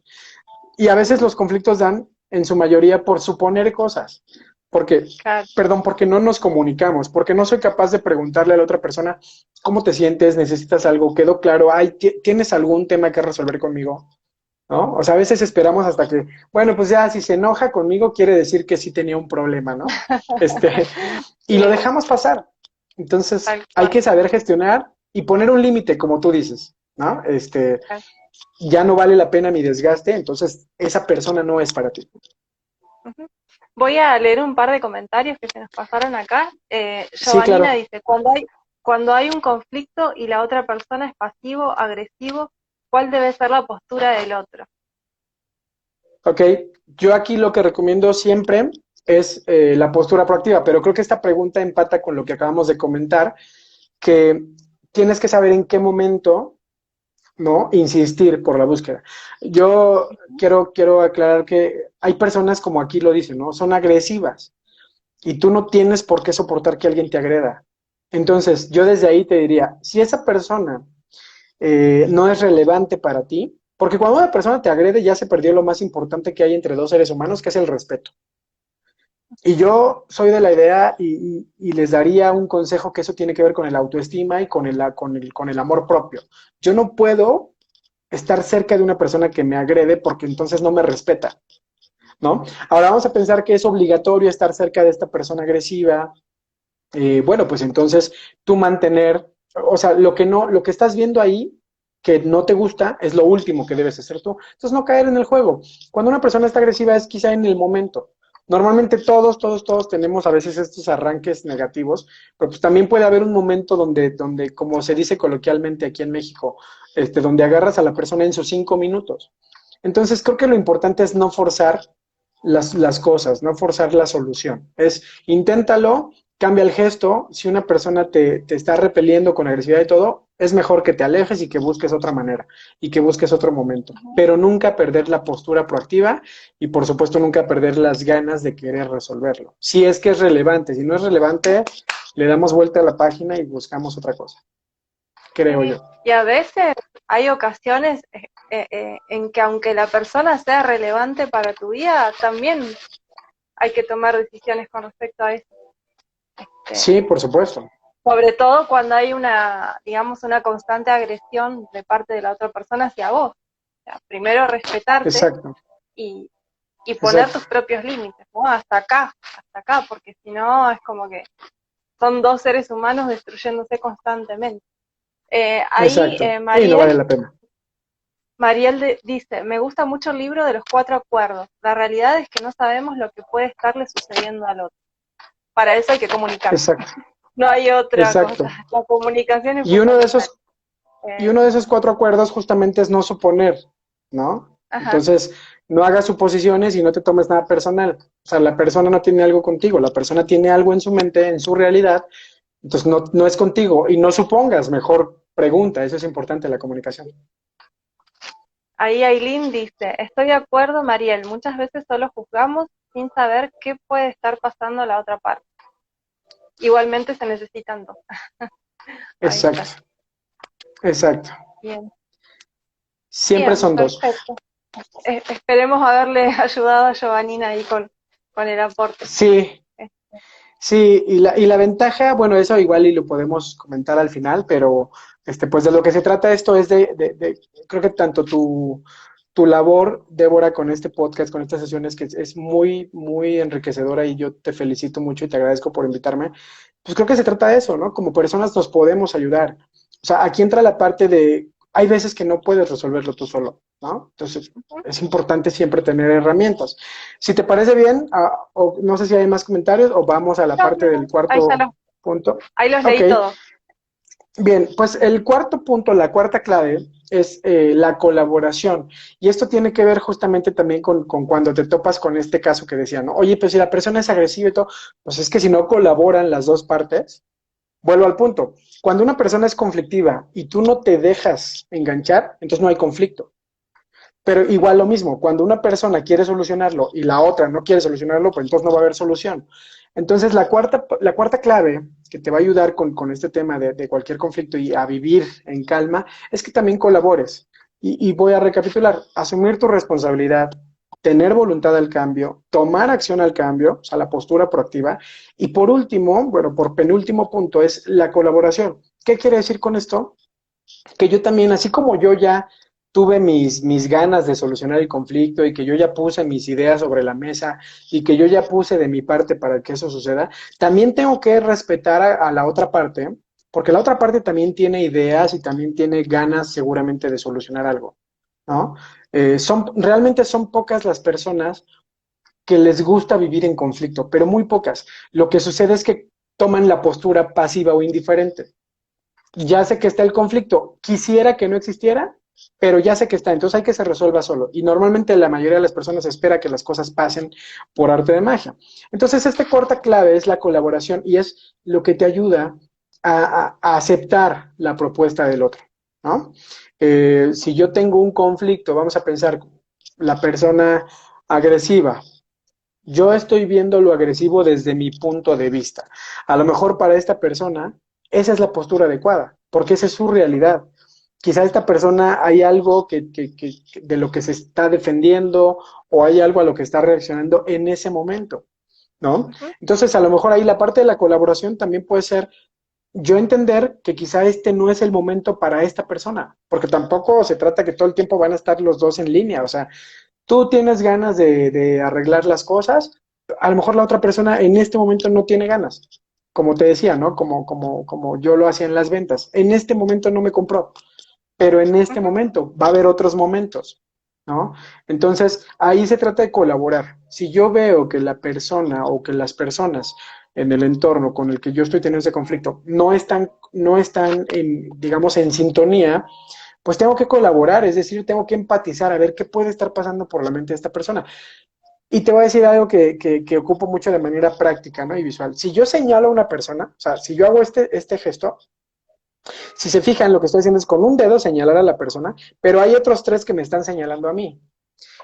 Y a veces los conflictos dan, en su mayoría, por suponer cosas. Porque, Claro. perdón, porque no nos comunicamos, porque no soy capaz de preguntarle a la otra persona, ¿cómo te sientes? ¿Necesitas algo? ¿Quedó claro? ¿Tienes algún tema que resolver conmigo? ¿No? O sea, a veces esperamos hasta que, bueno, pues ya si se enoja conmigo quiere decir que sí tenía un problema, ¿no? Este, y lo Sí, dejamos pasar. Entonces, tal hay cual. que saber gestionar y poner un límite, como tú dices, ¿no? Ya no vale la pena mi desgaste, entonces esa persona no es para ti. Ujú. Voy a leer un par de comentarios que se nos pasaron acá. Sí, Giovanina claro. dice, cuando hay un conflicto y la otra persona es pasivo, agresivo, ¿cuál debe ser la postura del otro? Ok, yo aquí lo que recomiendo siempre es la postura proactiva, pero creo que esta pregunta empata con lo que acabamos de comentar, que tienes que saber en qué momento, ¿no? Insistir por la búsqueda. Yo quiero aclarar que hay personas, como aquí lo dicen, ¿no? Son agresivas y tú no tienes por qué soportar que alguien te agreda. Entonces, yo desde ahí te diría, si esa persona no es relevante para ti, porque cuando una persona te agrede ya se perdió lo más importante que hay entre dos seres humanos, que es el respeto. Y yo soy de la idea y les daría un consejo que eso tiene que ver con el autoestima y con el amor propio. Yo no puedo estar cerca de una persona que me agrede porque entonces no me respeta, ¿no? Ahora vamos a pensar que es obligatorio estar cerca de esta persona agresiva. Bueno, pues entonces tú mantener, o sea, lo que estás viendo ahí que no te gusta es lo último que debes hacer tú. Entonces no caer en el juego. Cuando una persona está agresiva es quizá en el momento. Normalmente todos tenemos a veces estos arranques negativos, pero pues también puede haber un momento donde, como se dice coloquialmente aquí en México, donde agarras a la persona en sus 5 minutos. Entonces creo que lo importante es no forzar las cosas, no forzar la solución. Es inténtalo, cambia el gesto. Si una persona te está repeliendo con agresividad y todo, es mejor que te alejes y que busques otra manera y que busques otro momento. Ujú. Pero nunca perder la postura proactiva y, por supuesto, nunca perder las ganas de querer resolverlo. Si es que es relevante, si no es relevante, le damos vuelta a la página y buscamos otra cosa, creo Sí, yo. y a veces hay ocasiones en que aunque la persona sea relevante para tu vida, también hay que tomar decisiones con respecto a eso. Sí, Eh, por supuesto. Sobre todo cuando hay una, digamos, una constante agresión de parte de la otra persona hacia vos. O sea, primero respetarte Exacto, y, y poner exacto, tus propios límites, ¿no? Hasta acá, porque si no es como que son dos seres humanos destruyéndose constantemente. Ahí exacto. Y no vale la pena. Mariel dice, me gusta mucho el libro de los 4 acuerdos. La realidad es que no sabemos lo que puede estarle sucediendo al otro. Para eso hay que comunicar. Exacto, No hay otra cosa. exacto. La comunicación es Y uno de fundamental. esos Y Eh, uno de esos 4 acuerdos justamente es no suponer, ¿no? ajá. Entonces, no hagas suposiciones y no te tomes nada personal. O sea, la persona no tiene algo contigo, la persona tiene algo en su mente, en su realidad, entonces no es contigo. Y no supongas, mejor pregunta, eso es importante, la comunicación. Ahí Aileen dice, estoy de acuerdo, Mariel, muchas veces solo juzgamos sin saber qué puede estar pasando a la otra parte. Igualmente se necesitan dos. Ahí está. Exacto, exacto. Bien. Siempre Bien, son dos. perfecto. Esperemos haberle ayudado a Giovannina ahí con el aporte. Sí, Sí, y la ventaja, bueno, eso igual y lo podemos comentar al final, pero pues de lo que se trata esto es creo que tanto tu labor, Débora, con este podcast, con estas sesiones, que es muy, muy enriquecedora y yo te felicito mucho y te agradezco por invitarme, pues creo que se trata de eso, ¿no? Como personas nos podemos ayudar. O sea, aquí entra la parte de, hay veces que no puedes resolverlo tú solo, ¿no? Entonces, es importante siempre tener herramientas. Si te parece bien, o no sé si hay más comentarios o vamos a la No, parte no, del no. Ahí ya cuarto punto. ahí los Ok, leí todos. bien, pues el cuarto punto, la cuarta clave es la colaboración. Y esto tiene que ver justamente también con cuando te topas con este caso que decía, ¿no? Oye, pues si la persona es agresiva y todo, pues es que si no colaboran las dos partes, vuelvo al punto. Cuando una persona es conflictiva y tú no te dejas enganchar, entonces no hay conflicto. Pero igual lo mismo, cuando una persona quiere solucionarlo y la otra no quiere solucionarlo, pues entonces no va a haber solución. Entonces la cuarta clave que te va a ayudar con este tema de cualquier conflicto y a vivir en calma es que también colabores. Y voy a recapitular, asumir tu responsabilidad, tener voluntad al cambio, tomar acción al cambio, o sea, la postura proactiva. Y por último, bueno, por penúltimo punto es la colaboración. ¿Qué quiere decir con esto? Que yo también, así como yo ya tuve mis ganas de solucionar el conflicto y que yo ya puse mis ideas sobre la mesa y que yo ya puse de mi parte para que eso suceda, también tengo que respetar a la otra parte, porque la otra parte también tiene ideas y también tiene ganas seguramente de solucionar algo, ¿no? Realmente son pocas las personas que les gusta vivir en conflicto, pero muy pocas. Lo que sucede es que toman la postura pasiva o indiferente. Ya sé que está el conflicto, quisiera que no existiera, pero ya sé que está, entonces hay que se resuelva solo. Y normalmente la mayoría de las personas espera que las cosas pasen por arte de magia. Entonces, esta corta clave es la colaboración y es lo que te ayuda a aceptar la propuesta del otro, ¿no? Si yo tengo un conflicto, vamos a pensar, la persona agresiva, yo estoy viendo lo agresivo desde mi punto de vista. A lo mejor para esta persona esa es la postura adecuada, porque esa es su realidad. Quizá esta persona hay algo de lo que se está defendiendo o hay algo a lo que está reaccionando en ese momento, ¿no? Ujú. Entonces, a lo mejor ahí la parte de la colaboración también puede ser yo entender que quizá este no es el momento para esta persona, porque tampoco se trata que todo el tiempo van a estar los dos en línea, o sea, tú tienes ganas de arreglar las cosas, a lo mejor la otra persona en este momento no tiene ganas. Como te decía, ¿no? Como yo lo hacía en las ventas. En este momento no me compró, pero en este Ujú. momento va a haber otros momentos, ¿no? Entonces, ahí se trata de colaborar. Si yo veo que la persona o que las personas en el entorno con el que yo estoy teniendo ese conflicto no están digamos, en sintonía, pues tengo que colaborar, es decir, tengo que empatizar a ver qué puede estar pasando por la mente de esta persona. Y te voy a decir algo que ocupo mucho de manera práctica, ¿no? Y visual. Si yo señalo a una persona, o sea, si yo hago este gesto, si se fijan, lo que estoy haciendo es con un dedo señalar a la persona, pero hay otros tres que me están señalando a mí.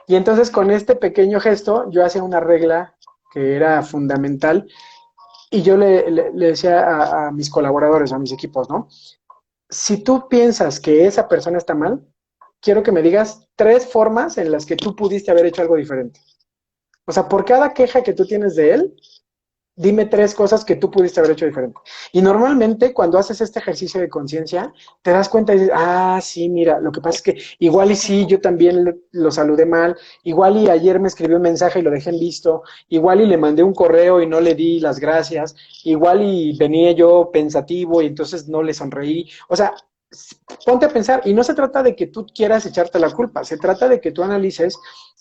Y entonces con este pequeño gesto yo hacía una regla que era fundamental y yo le decía a mis colaboradores, a mis equipos, ¿no? Si tú piensas que esa persona está mal, quiero que me digas tres formas en las que tú pudiste haber hecho algo diferente. O sea, por cada queja que tú tienes de él, dime tres cosas que tú pudiste haber hecho diferente. Y normalmente cuando haces este ejercicio de conciencia, te das cuenta y dices, ah, sí, mira, lo que pasa es que igual y sí, yo también lo saludé mal, igual y ayer me escribió un mensaje y lo dejé en visto, igual y le mandé un correo y no le di las gracias, igual y venía yo pensativo y entonces no le sonreí. O sea, ponte a pensar, y no se trata de que tú quieras echarte la culpa, se trata de que tú analices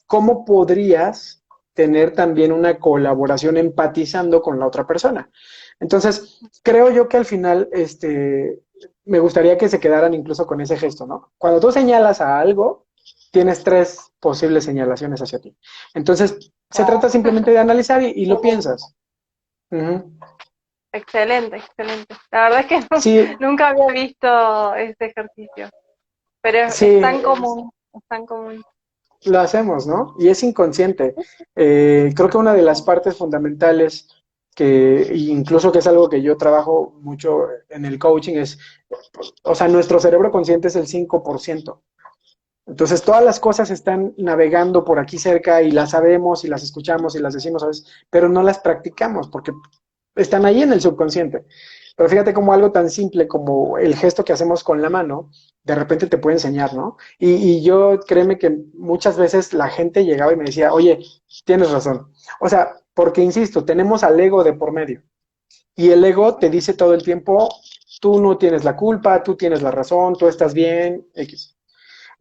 cómo podrías tener también una colaboración empatizando con la otra persona. Entonces, creo yo que al final, me gustaría que se quedaran incluso con ese gesto, ¿no? Cuando tú señalas a algo, tienes tres posibles señalaciones hacia ti. Entonces, se trata simplemente de analizar y lo piensas. Ujú. Excelente, excelente. La verdad es que Sí, nunca había visto este ejercicio, pero es sí, tan común, es tan común. lo hacemos, ¿no? Y es inconsciente. Creo que una de las partes fundamentales incluso que es algo que yo trabajo mucho en el coaching, o sea, nuestro cerebro consciente es el 5%. Entonces, todas las cosas están navegando por aquí cerca y las sabemos y las escuchamos y las decimos a veces, pero no las practicamos porque están ahí en el subconsciente. Pero fíjate cómo algo tan simple como el gesto que hacemos con la mano, de repente te puede enseñar, ¿no? Y yo, créeme que muchas veces la gente llegaba y me decía, oye, tienes razón. O sea, porque insisto, tenemos al ego de por medio. Y el ego te dice todo el tiempo, tú no tienes la culpa, tú tienes la razón, tú estás bien, X.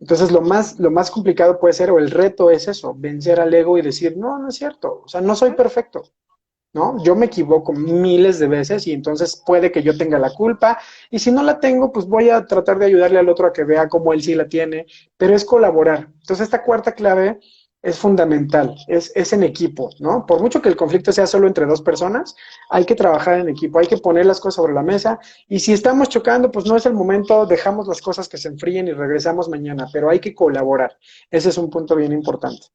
Entonces lo más complicado puede ser, o el reto es eso, vencer al ego y decir, no, no es cierto, o sea, no soy perfecto, ¿no? Yo me equivoco miles de veces y entonces puede que yo tenga la culpa y si no la tengo, pues voy a tratar de ayudarle al otro a que vea cómo él sí la tiene, pero es colaborar. Entonces esta cuarta clave es fundamental, es en equipo, ¿no? Por mucho que el conflicto sea solo entre dos personas, hay que trabajar en equipo, hay que poner las cosas sobre la mesa y si estamos chocando, pues no es el momento, dejamos las cosas que se enfríen y regresamos mañana, pero hay que colaborar. Ese es un punto bien importante.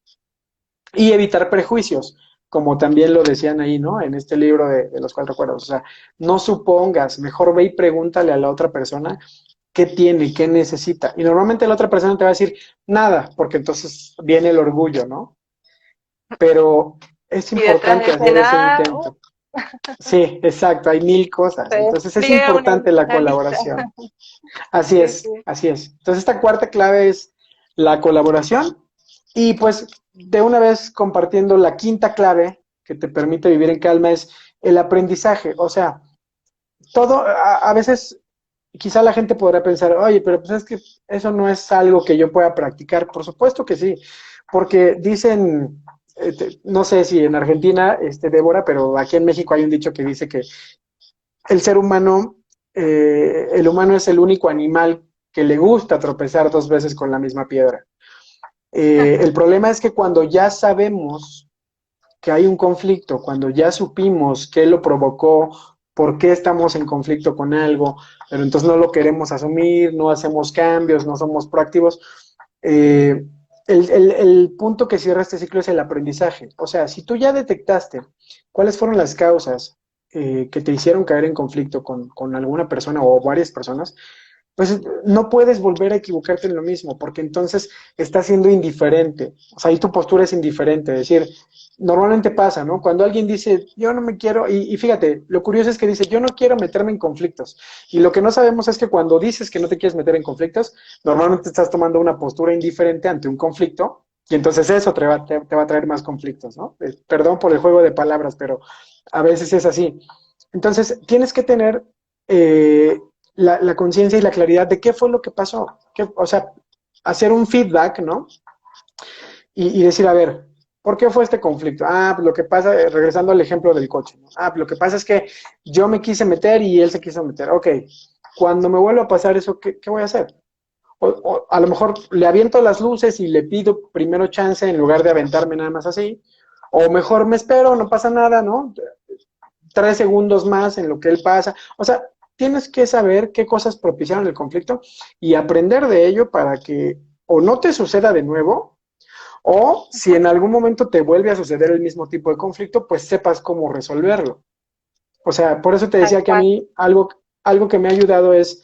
Y evitar prejuicios, como también lo decían ahí, ¿no? En este libro de los cuatro acuerdos. O sea, no supongas, mejor ve y pregúntale a la otra persona qué tiene, qué necesita. Y normalmente la otra persona te va a decir nada, porque entonces viene el orgullo, ¿no? Pero es Y detrás de importante ese hacer ese nada, intento. Sí, exacto, hay mil cosas. se Entonces es despliega importante la una lista. colaboración. Así Sí, es, sí. así es. Entonces esta cuarta clave es la colaboración y pues de una vez compartiendo la quinta clave que te permite vivir en calma es el aprendizaje. O sea, todo, a veces quizá la gente podrá pensar, oye, pero pues es que eso no es algo que yo pueda practicar. Por supuesto que sí, porque dicen, no sé si en Argentina, Débora, pero aquí en México hay un dicho que dice que el ser humano, el humano es el único animal que le gusta tropezar dos veces con la misma piedra. El problema es que cuando ya sabemos que hay un conflicto, cuando ya supimos qué lo provocó, por qué estamos en conflicto con algo, pero entonces no lo queremos asumir, no hacemos cambios, no somos proactivos, eh, el punto que cierra este ciclo es el aprendizaje. O sea, si tú ya detectaste cuáles fueron las causas que te hicieron caer en conflicto con alguna persona o varias personas, pues no puedes volver a equivocarte en lo mismo, porque entonces estás siendo indiferente. O sea, ahí tu postura es indiferente. Es decir, normalmente pasa, ¿no? Cuando alguien dice, yo no me quiero, y fíjate, lo curioso es que dice, yo no quiero meterme en conflictos. Y lo que no sabemos es que cuando dices que no te quieres meter en conflictos, normalmente estás tomando una postura indiferente ante un conflicto, y entonces eso te va a traer más conflictos, ¿no? Perdón por el juego de palabras, pero a veces es así. Entonces, tienes que tener la conciencia y la claridad de qué fue lo que pasó. O sea, hacer un feedback, ¿no? Y decir, a ver, ¿por qué fue este conflicto? Ah, pues lo que pasa, regresando al ejemplo del coche, ¿no? Ah, pues lo que pasa es que yo me quise meter y él se quiso meter. Ok, cuando me vuelva a pasar eso, ¿qué voy a hacer? O a lo mejor le aviento las luces y le pido primero chance en lugar de aventarme nada más así. O mejor me espero, no pasa nada, ¿no? 3 segundos más en lo que él pasa. O sea, tienes que saber qué cosas propiciaron el conflicto y aprender de ello para que o no te suceda de nuevo, o si en algún momento te vuelve a suceder el mismo tipo de conflicto, pues sepas cómo resolverlo. O sea, por eso te Tal decía que a cual. mí algo que me ha ayudado es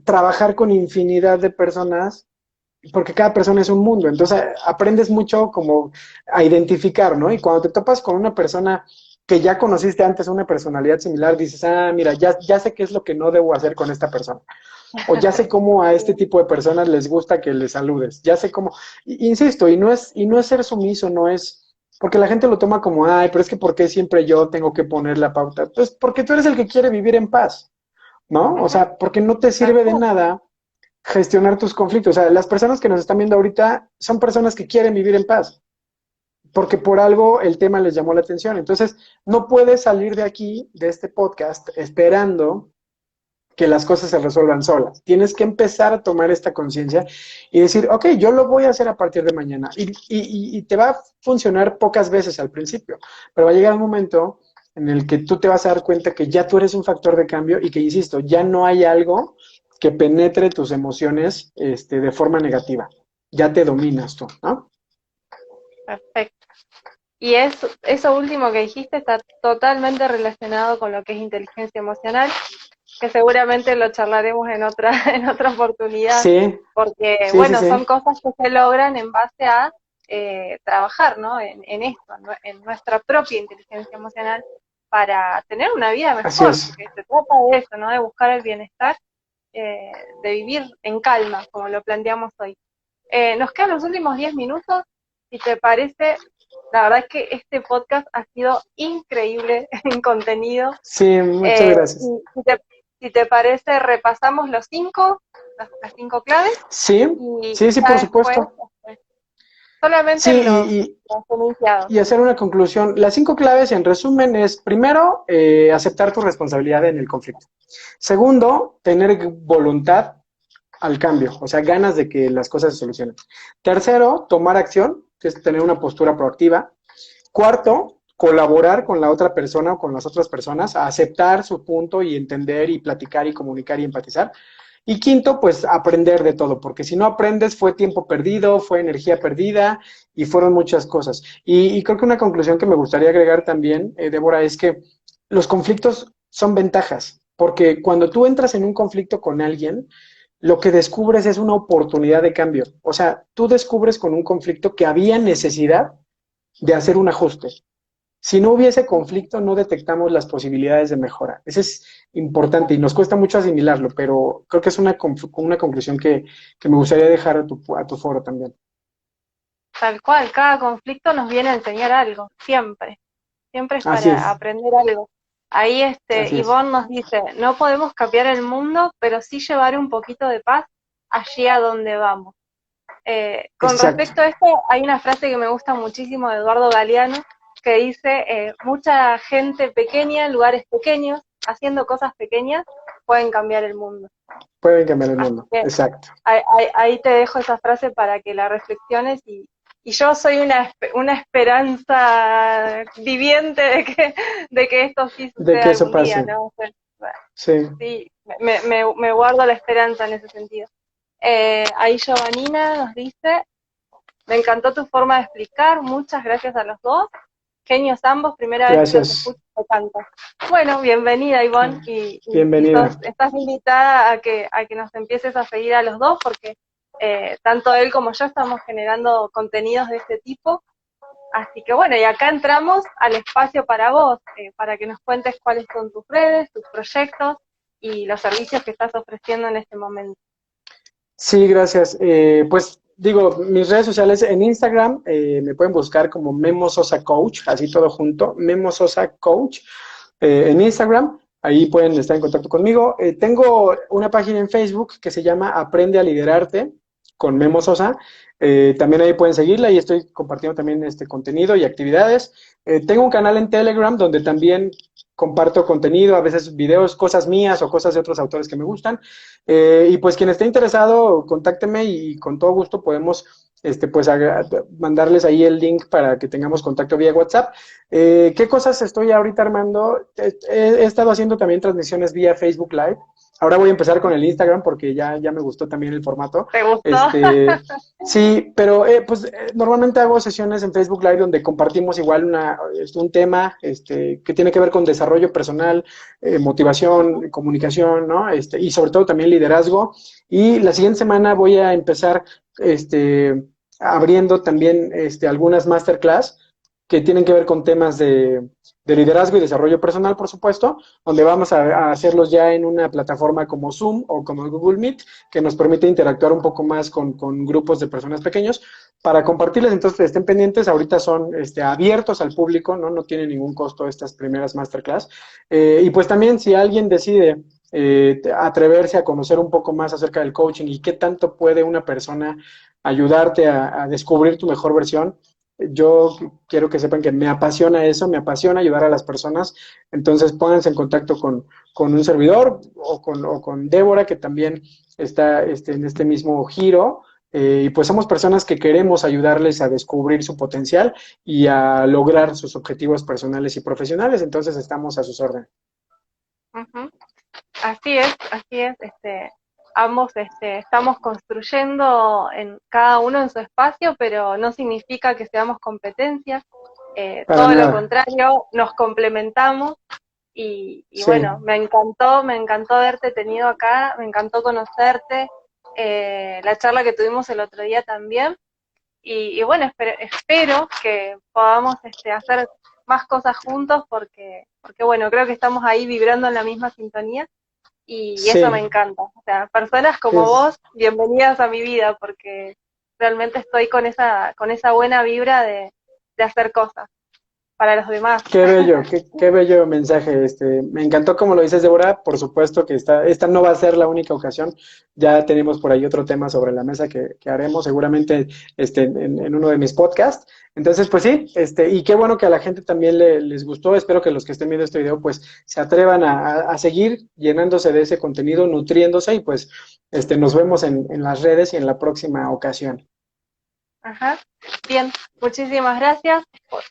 trabajar con infinidad de personas, porque cada persona es un mundo, entonces aprendes mucho como a identificar, ¿no? Y cuando te topas con una persona que ya conociste antes, una personalidad similar, dices, ah, mira, ya sé qué es lo que no debo hacer con esta persona. O ya sé cómo a este tipo de personas les gusta que les saludes. Ya sé cómo, insisto, y no es ser sumiso, no es, porque la gente lo toma como, ay, pero es que ¿por qué siempre yo tengo que poner la pauta? Pues porque tú eres el que quiere vivir en paz, ¿no? O Ujú. sea, porque no te Tal sirve de cual. nada gestionar tus conflictos. O sea, las personas que nos están viendo ahorita son personas que quieren vivir en paz, porque por algo el tema les llamó la atención. Entonces, no puedes salir de aquí, de este podcast, esperando que las cosas se resuelvan solas. Tienes que empezar a tomar esta conciencia y decir, ok, yo lo voy a hacer a partir de mañana. Y te va a funcionar pocas veces al principio, pero va a llegar un momento en el que tú te vas a dar cuenta que ya tú eres un factor de cambio y que, insisto, ya no hay algo que penetre tus emociones de forma negativa. Ya te dominas tú, ¿no? Perfecto. Y eso último que dijiste está totalmente relacionado con lo que es inteligencia emocional, que seguramente lo charlaremos en otra, en otra oportunidad, Sí, porque, sí, sí, bueno, son sí. cosas que se logran en base a trabajar, ¿no? En esto, en nuestra propia inteligencia emocional. para tener una vida Así mejor, es. porque se trata de eso, ¿no? De buscar el bienestar, de vivir en calma, como lo planteamos hoy. Nos quedan los últimos 10 minutos, si te parece, la verdad es que este podcast ha sido increíble en contenido. Sí, muchas gracias. Y si te parece, repasamos las cinco claves Sí, sí, y sí, ya por después, supuesto. solamente Sí, los enunciados. y hacer una conclusión. Las 5 claves, en resumen, es primero, aceptar tu responsabilidad en el conflicto. Segundo, tener voluntad al cambio, o sea, ganas de que las cosas se solucionen. Tercero, tomar acción, que es tener una postura proactiva. Cuarto, colaborar con la otra persona o con las otras personas, a aceptar su punto y entender y platicar y comunicar y empatizar. Y quinto, pues aprender de todo, porque si no aprendes fue tiempo perdido, fue energía perdida y fueron muchas cosas. Y creo que una conclusión que me gustaría agregar también, Débora, es que los conflictos son ventajas, porque cuando tú entras en un conflicto con alguien, lo que descubres es una oportunidad de cambio. O sea, tú descubres con un conflicto que había necesidad de hacer un ajuste. Si no hubiese conflicto, no detectamos las posibilidades de mejora. Eso es importante y nos cuesta mucho asimilarlo, pero creo que es una conclusión que me gustaría dejar a tu foro también. Tal cual, cada conflicto nos viene a enseñar algo, siempre es Así para es, aprender algo. Ahí así es. Ivonne nos dice, no podemos cambiar el mundo, pero sí llevar un poquito de paz allí a donde vamos. Con Exacto. respecto a esto, hay una frase que me gusta muchísimo de Eduardo Galeano, que dice, mucha gente pequeña en lugares pequeños, haciendo cosas pequeñas, pueden cambiar el mundo. Pueden cambiar el Así mundo. que Exacto. ahí te dejo esa frase para que la reflexiones y yo soy una esperanza viviente de que esto sí De que suceda eso algún día, pase. ¿no? O sea, Sí. sí, me guardo la esperanza en ese sentido. Ahí Giovannina nos dice, me encantó tu forma de explicar, muchas gracias a los dos. Genios ambos, primera vez que los Gracias. escucho y canto. Bueno, bienvenida Ivonne, y Bienvenida. estás invitada a que nos empieces a seguir a los dos, porque tanto él como yo estamos generando contenidos de este tipo. Así que bueno, y acá entramos al espacio para vos, para que nos cuentes cuáles son tus redes, tus proyectos y los servicios que estás ofreciendo en este momento. Sí, gracias. Pues digo, mis redes sociales en Instagram me pueden buscar como Memo Sosa Coach, así todo junto, Memo Sosa Coach en Instagram. Ahí pueden estar en contacto conmigo. Tengo una página en Facebook que se llama Aprende a Liderarte con Memo Sosa. También ahí pueden seguirla y estoy compartiendo también este contenido y actividades. Tengo un canal en Telegram donde también comparto contenido, a veces videos, cosas mías o cosas de otros autores que me gustan. Y pues quien esté interesado, contácteme y con todo gusto podemos pues mandarles ahí el link para que tengamos contacto vía WhatsApp. ¿Qué cosas estoy ahorita armando? He estado haciendo también transmisiones vía Facebook Live. Ahora voy a empezar con el Instagram porque ya me gustó también el formato. ¿Te gustó? Sí, pero normalmente hago sesiones en Facebook Live donde compartimos igual un tema que tiene que ver con desarrollo personal, motivación, comunicación, ¿no? Y sobre todo también liderazgo. Y la siguiente semana voy a empezar abriendo también algunas masterclass que tienen que ver con temas de liderazgo y desarrollo personal, por supuesto, donde vamos a hacerlos ya en una plataforma como Zoom o como Google Meet, que nos permite interactuar un poco más con grupos de personas pequeños para compartirles. Entonces, estén pendientes, ahorita son abiertos al público, ¿no? No tienen ningún costo estas primeras masterclass. Y pues también si alguien decide atreverse a conocer un poco más acerca del coaching y qué tanto puede una persona ayudarte a descubrir tu mejor versión, yo quiero que sepan que me apasiona eso, me apasiona ayudar a las personas. Entonces pónganse en contacto con un servidor o con Débora, que también está en este mismo giro. Y pues somos personas que queremos ayudarles a descubrir su potencial y a lograr sus objetivos personales y profesionales. Entonces estamos a sus órdenes. Ujú. Así es, ambos estamos construyendo en cada uno en su espacio, pero no significa que seamos competencias, Para todo lo nada. contrario, nos complementamos y Sí. bueno, me encantó haberte tenido acá, me encantó conocerte, la charla que tuvimos el otro día también, y bueno, espero que podamos hacer más cosas juntos porque bueno, creo que estamos ahí vibrando en la misma sintonía y eso me Sí, encanta. O sea, personas como es, vos, bienvenidas a mi vida porque realmente estoy con esa buena vibra de hacer cosas para los demás. qué bello, qué bello mensaje. Me encantó como lo dices, Débora. Por supuesto que esta no va a ser la única ocasión. Ya tenemos por ahí otro tema sobre la mesa que haremos seguramente en uno de mis podcasts. Entonces, pues sí, y qué bueno que a la gente también les gustó. Espero que los que estén viendo este video, pues se atrevan a seguir llenándose de ese contenido, nutriéndose y pues nos vemos en las redes y en la próxima ocasión. Ajá. Bien, muchísimas gracias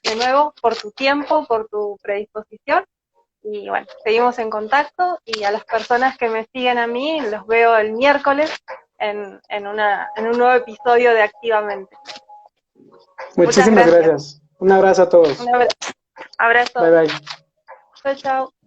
de nuevo por tu tiempo, por tu predisposición. Y bueno, seguimos en contacto y a las personas que me siguen a mí los veo el miércoles en un nuevo episodio de Activamente. Muchas Muchísimas gracias. gracias. Un abrazo a Un todos. Bye abrazo. bye. Chao, chao.